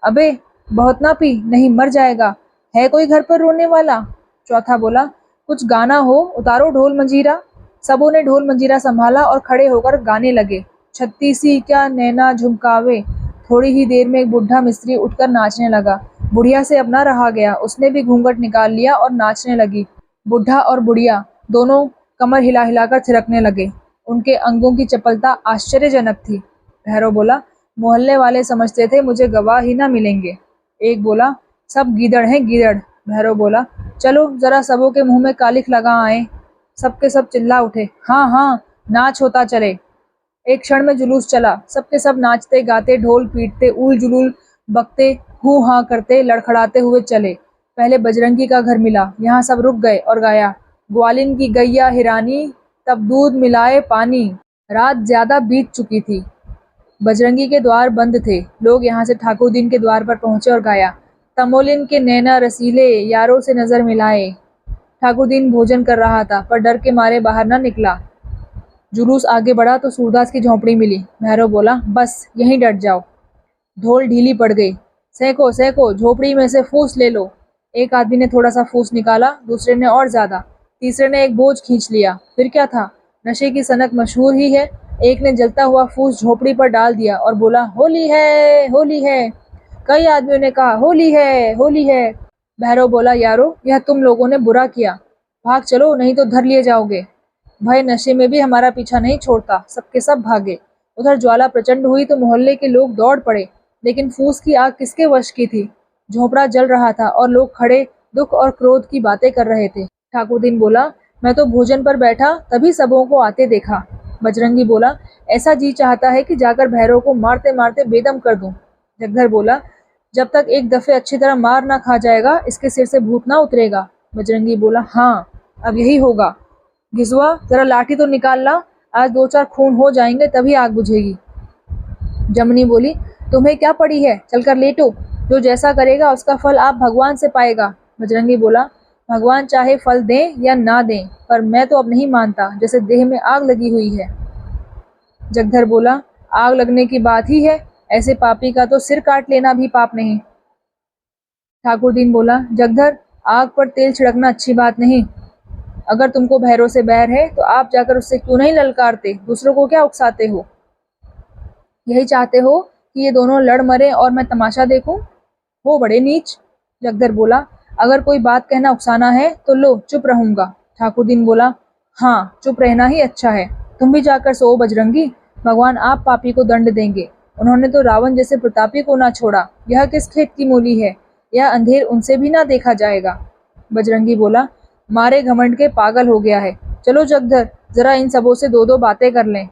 अबे बहुत ना पी, नहीं मर जाएगा, है कोई घर पर रोने वाला। चौथा बोला, कुछ गाना हो, उतारो ढोल मंजीरा। सबों ने ढोल मंजीरा संभाला और खड़े होकर गाने लगे। छत्तीसी क्या नैना झुमकावे। थोड़ी ही देर में एक बुढ़ा मिस्त्री उठकर नाचने लगा। बुढ़िया से अब ना रहा गया, उसने भी घूंघट निकाल लिया और नाचने लगी। बुढ़ा और बुढ़िया दोनों कमर हिला हिलाकर थिरकने लगे। उनके अंगों की चपलता आश्चर्यजनक थी। भैरव बोला, मोहल्ले वाले समझते थे मुझे गवाह ही ना मिलेंगे। एक बोला, सब गीदड़ हैं गीदड़। भैरव बोला, चलो जरा सबों के मुंह में कालिख लगा आए। सबके सब चिल्ला उठे, हाँ हाँ, नाच होता चले। एक क्षण में जुलूस चला, सबके सब नाचते गाते, ढोल पीटते, उल जुलूल बकते, हूँ हाँ करते, लड़खड़ाते हुए चले। पहले बजरंगी का घर मिला, यहाँ सब रुक गए और गाया, ग्वालिन की गैया हिरानी, तब दूध मिलाए पानी। रात ज्यादा बीत चुकी थी, बजरंगी के द्वार बंद थे। लोग यहाँ से ठाकुरदीन के द्वार पर पहुंचे और गाया, तमोलिन के नैना रसीले, यारों से नजर मिलाए। ठाकुरदीन भोजन कर रहा था, पर डर के मारे बाहर न निकला। जुलूस आगे बढ़ा तो सूरदास की झोंपड़ी मिली। भैरव बोला, बस यहीं डट जाओ। ढोल ढीली पड़ गई। सेको सेको, झोपड़ी में से फूस ले लो। एक आदमी ने थोड़ा सा फूस निकाला, दूसरे ने और ज्यादा, तीसरे ने एक बोझ खींच लिया। फिर क्या था, नशे की सनक मशहूर ही है। एक ने जलता हुआ फूस झोपड़ी पर डाल दिया और बोला, होली है होली है। कई आदमियों ने कहा, होली है होली है। भैरव बोला, यारो, यह तुम लोगों ने बुरा किया, भाग चलो नहीं तो धर लिए जाओगे। भय नशे में भी हमारा पीछा नहीं छोड़ता। सबके सब भागे। उधर ज्वाला प्रचंड हुई तो मोहल्ले के लोग दौड़ पड़े, लेकिन फूस की आग किसके वश की थी। झोपड़ा जल रहा था और लोग खड़े दुख और क्रोध की बातें कर रहे थे। ठाकुरदीन बोला, मैं तो भोजन पर बैठा, तभी सबों को आते देखा। बजरंगी बोला, ऐसा जी चाहता है कि जाकर भैरव को मारते मारते बेदम कर दूं। जगधर बोला, जब तक एक दफे अच्छी तरह मार ना खा जाएगा, इसके सिर से भूत ना उतरेगा। बजरंगी बोला, हाँ, अब यही होगा। घिसुआ, जरा लाठी तो निकाल ला, आज 2-4 खून हो जाएंगे तभी आग बुझेगी। जमनी बोली, तुम्हें क्या पड़ी है, चलकर लेटो, जो जैसा करेगा उसका फल आप भगवान से पाएगा। बजरंगी बोला, भगवान चाहे फल दें या ना दें, पर मैं तो अब नहीं मानता, जैसे देह में आग लगी हुई है। जगधर बोला, आग लगने की बात ही है, ऐसे पापी का तो सिर काट लेना भी पाप नहीं। ठाकुर दीन बोला, जगधर, आग पर तेल छिड़कना अच्छी बात नहीं। अगर तुमको भैरव से बैर है तो आप जाकर उससे क्यों नहीं ललकारते, दूसरों को क्या उकसाते हो? यही चाहते हो कि ये दोनों लड़ मरे और मैं तमाशा देखूं? वो बड़े नीच। जगधर बोला, अगर कोई बात कहना उकसाना है तो लो, चुप रहूंगा। ठाकुर दीन बोला, हाँ, चुप रहना ही अच्छा है। तुम भी जाकर सो बजरंगी, भगवान आप पापी को दंड देंगे। उन्होंने तो रावण जैसे प्रतापी को ना छोड़ा। यह किस खेत की मूली है? यह अंधेर उनसे भी ना देखा जाएगा। बजरंगी बोला, मारे घमंड के पागल हो गया है। चलो जगधर, जरा इन सबों से दो दो बातें कर लें।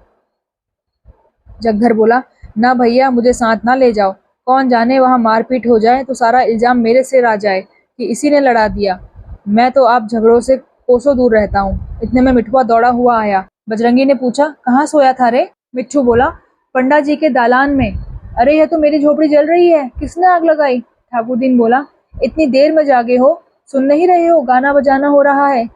जगधर बोला, ना भैया, मुझे साथ ना ले जाओ। कौन जाने वहां मारपीट हो जाए तो सारा इल्जाम मेरे सिर आ जाए कि इसी ने लड़ा दिया। मैं तो आप झगड़ों से कोसों दूर रहता हूँ। इतने में मिठुआ दौड़ा हुआ आया। बजरंगी ने पूछा, कहाँ सोया था रे? मिट्ठू बोला, पंडा जी के दालान में। अरे यह तो मेरी झोपड़ी जल रही है, किसने आग लगाई? ठाकुर दीन बोला, इतनी देर में जागे हो, सुन नहीं रहे हो गाना बजाना हो रहा है?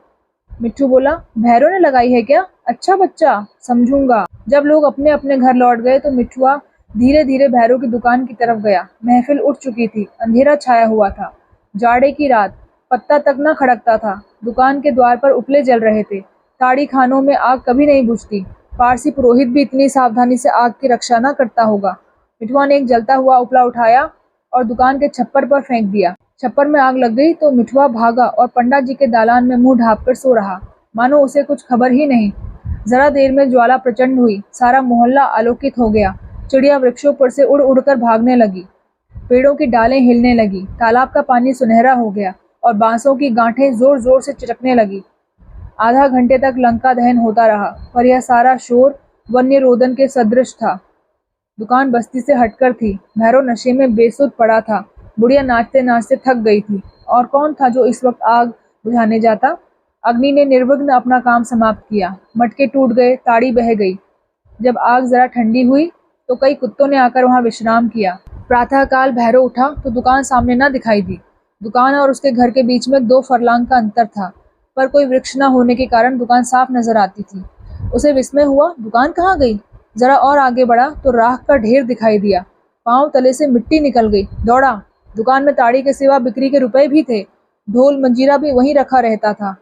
मिट्ठू बोला, भैरव ने लगाई है क्या? अच्छा बच्चा, समझूंगा। जब लोग अपने अपने घर लौट गए तो मिठुआ धीरे धीरे भैरव की दुकान की तरफ गया। महफिल उठ चुकी थी, अंधेरा छाया हुआ था। जाड़े की रात, पत्ता तक न खड़कता था। दुकान के द्वार पर उपले जल रहे थे। ताड़ी खानों में आग कभी नहीं बुझती। पारसी पुरोहित भी इतनी सावधानी से आग की रक्षा न करता होगा। मिठुआ ने एक जलता हुआ उपला उठाया और दुकान के छप्पर पर फेंक दिया। छप्पर में आग लग गई तो मिठुआ भागा और पंडा जी के दालान में मुंह ढाँप कर सो रहा, मानो उसे कुछ खबर ही नहीं। जरा देर में ज्वाला प्रचंड हुई, सारा मोहल्ला आलोकित हो गया। चिड़िया वृक्षों पर से उड़ उड़कर भागने लगी, पेड़ों की डालें हिलने लगी, तालाब का पानी सुनहरा हो गया और बांसों की गांठें जोर जोर से चिचकने लगी। आधा घंटे तक लंका दहन होता रहा, पर यह सारा शोर वन्य रोदन के सदृश था। दुकान बस्ती से हटकर थी। भैरव नशे में बेसुध पड़ा था। बुढ़िया नाचते नाचते थक गई थी। और कौन था जो इस वक्त आग बुझाने जाता? अग्नि ने निर्विघ्न अपना काम समाप्त किया। मटके टूट गए, ताड़ी बह गई। जब आग जरा ठंडी हुई तो कई कुत्तों ने आकर वहां विश्राम किया। प्रातःकाल भैरव उठा तो दुकान सामने न दिखाई दी। दुकान और उसके घर के बीच में 2 फरलांग का अंतर था, पर कोई वृक्ष न होने के कारण दुकान साफ नजर आती थी। उसे विस्मय हुआ, दुकान कहाँ गई? जरा और आगे बढ़ा तो राख का ढेर दिखाई दिया। पांव तले से मिट्टी निकल गई। दौड़ा। दुकान में ताड़ी के सिवा बिक्री के रुपए भी थे। ढोल मंजीरा भी वहीं रखा रहता था।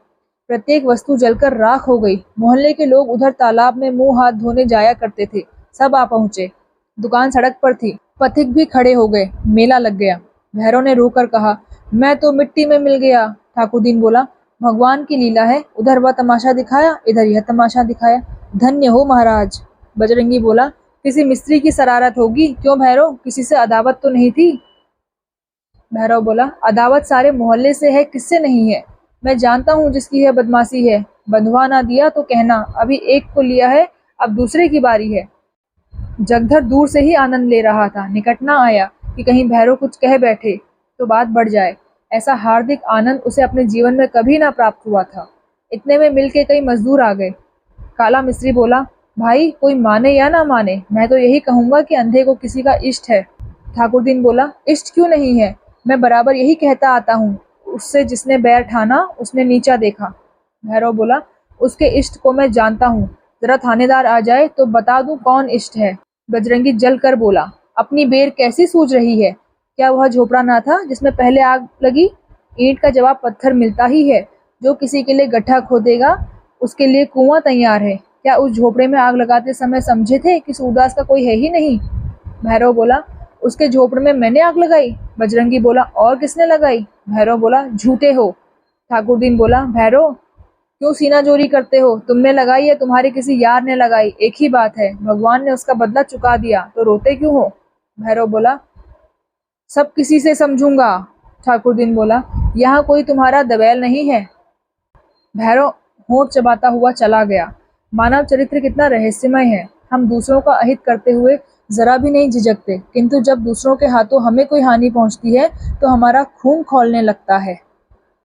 प्रत्येक वस्तु जलकर राख हो गई। मोहल्ले के लोग उधर तालाब में मुंह हाथ धोने जाया करते थे, सब आ पहुंचे। दुकान सड़क पर थी। पथिक भी खड़े हो गए। मेला लग गया। भैरव ने रोकर कहा, मैं तो मिट्टी में मिल गया। ठाकुर दीन बोला, भगवान की लीला है, उधर वह तमाशा दिखाया, इधर यह तमाशा दिखाया। धन्य हो महाराज। बजरंगी बोला, किसी मिस्त्री की शरारत होगी। क्यों भैरव, किसी से अदावत तो नहीं थी? भैरव बोला, अदावत सारे मोहल्ले से है, किससे नहीं है। मैं जानता हूँ जिसकी है बदमाशी है। बंधुआ ना दिया तो कहना, अभी एक को लिया है, अब दूसरे की बारी है। जगधर दूर से ही आनंद ले रहा था। निकट ना आया कि कहीं भैरव कुछ कह बैठे तो बात बढ़ जाए। ऐसा हार्दिक आनंद उसे अपने जीवन में कभी ना प्राप्त हुआ था। इतने में मिल के कई मजदूर आ गए। काला मिस्त्री बोला, भाई, कोई माने या ना माने, मैं तो यही कहूंगा कि अंधे को किसी का इष्ट है। ठाकुर दीन बोला, इष्ट क्यों नहीं है? मैं बराबर यही कहता आता हूँ, उससे जिसने बैर ठाना उसने नीचा देखा। भैरव बोला, उसके इष्ट को मैं जानता हूँ। जरा थानेदार आ जाए तो बता दूं कौन इष्ट है। बजरंगी जल कर बोला, अपनी बेर कैसी सूझ रही है? क्या वह झोपड़ा ना था जिसमें पहले आग लगी? ईंट का जवाब पत्थर मिलता ही है। जो किसी के लिए गड्ढा खोदेगा उसके लिए कुआं तैयार है। क्या उस झोपड़े में आग लगाते समय समझे थे कि सूरदास का कोई है ही नहीं? भैरव बोला, उसके झोपड़े में मैंने आग लगाई? बजरंगी बोला, और किसने लगाई? भैरव बोला, झूठे हो। ठाकुर दीन बोला, भैरव क्यों सीना जोरी करते हो? तुमने लगाई या तुम्हारे किसी यार ने लगाई, एक ही बात है। भगवान ने उसका बदला चुका दिया तो रोते क्यों हो? भैरव बोला, सब किसी से समझूंगा। ठाकुर दीन बोला, यहाँ कोई तुम्हारा दबैल नहीं है। भैरव होंठ चबाता हुआ चला गया। मानव चरित्र कितना रहस्यमय है। हम दूसरों का अहित करते हुए जरा भी नहीं झिझकते, किंतु जब दूसरों के हाथों हमें कोई हानि पहुंचती है तो हमारा खून खौलने लगता है।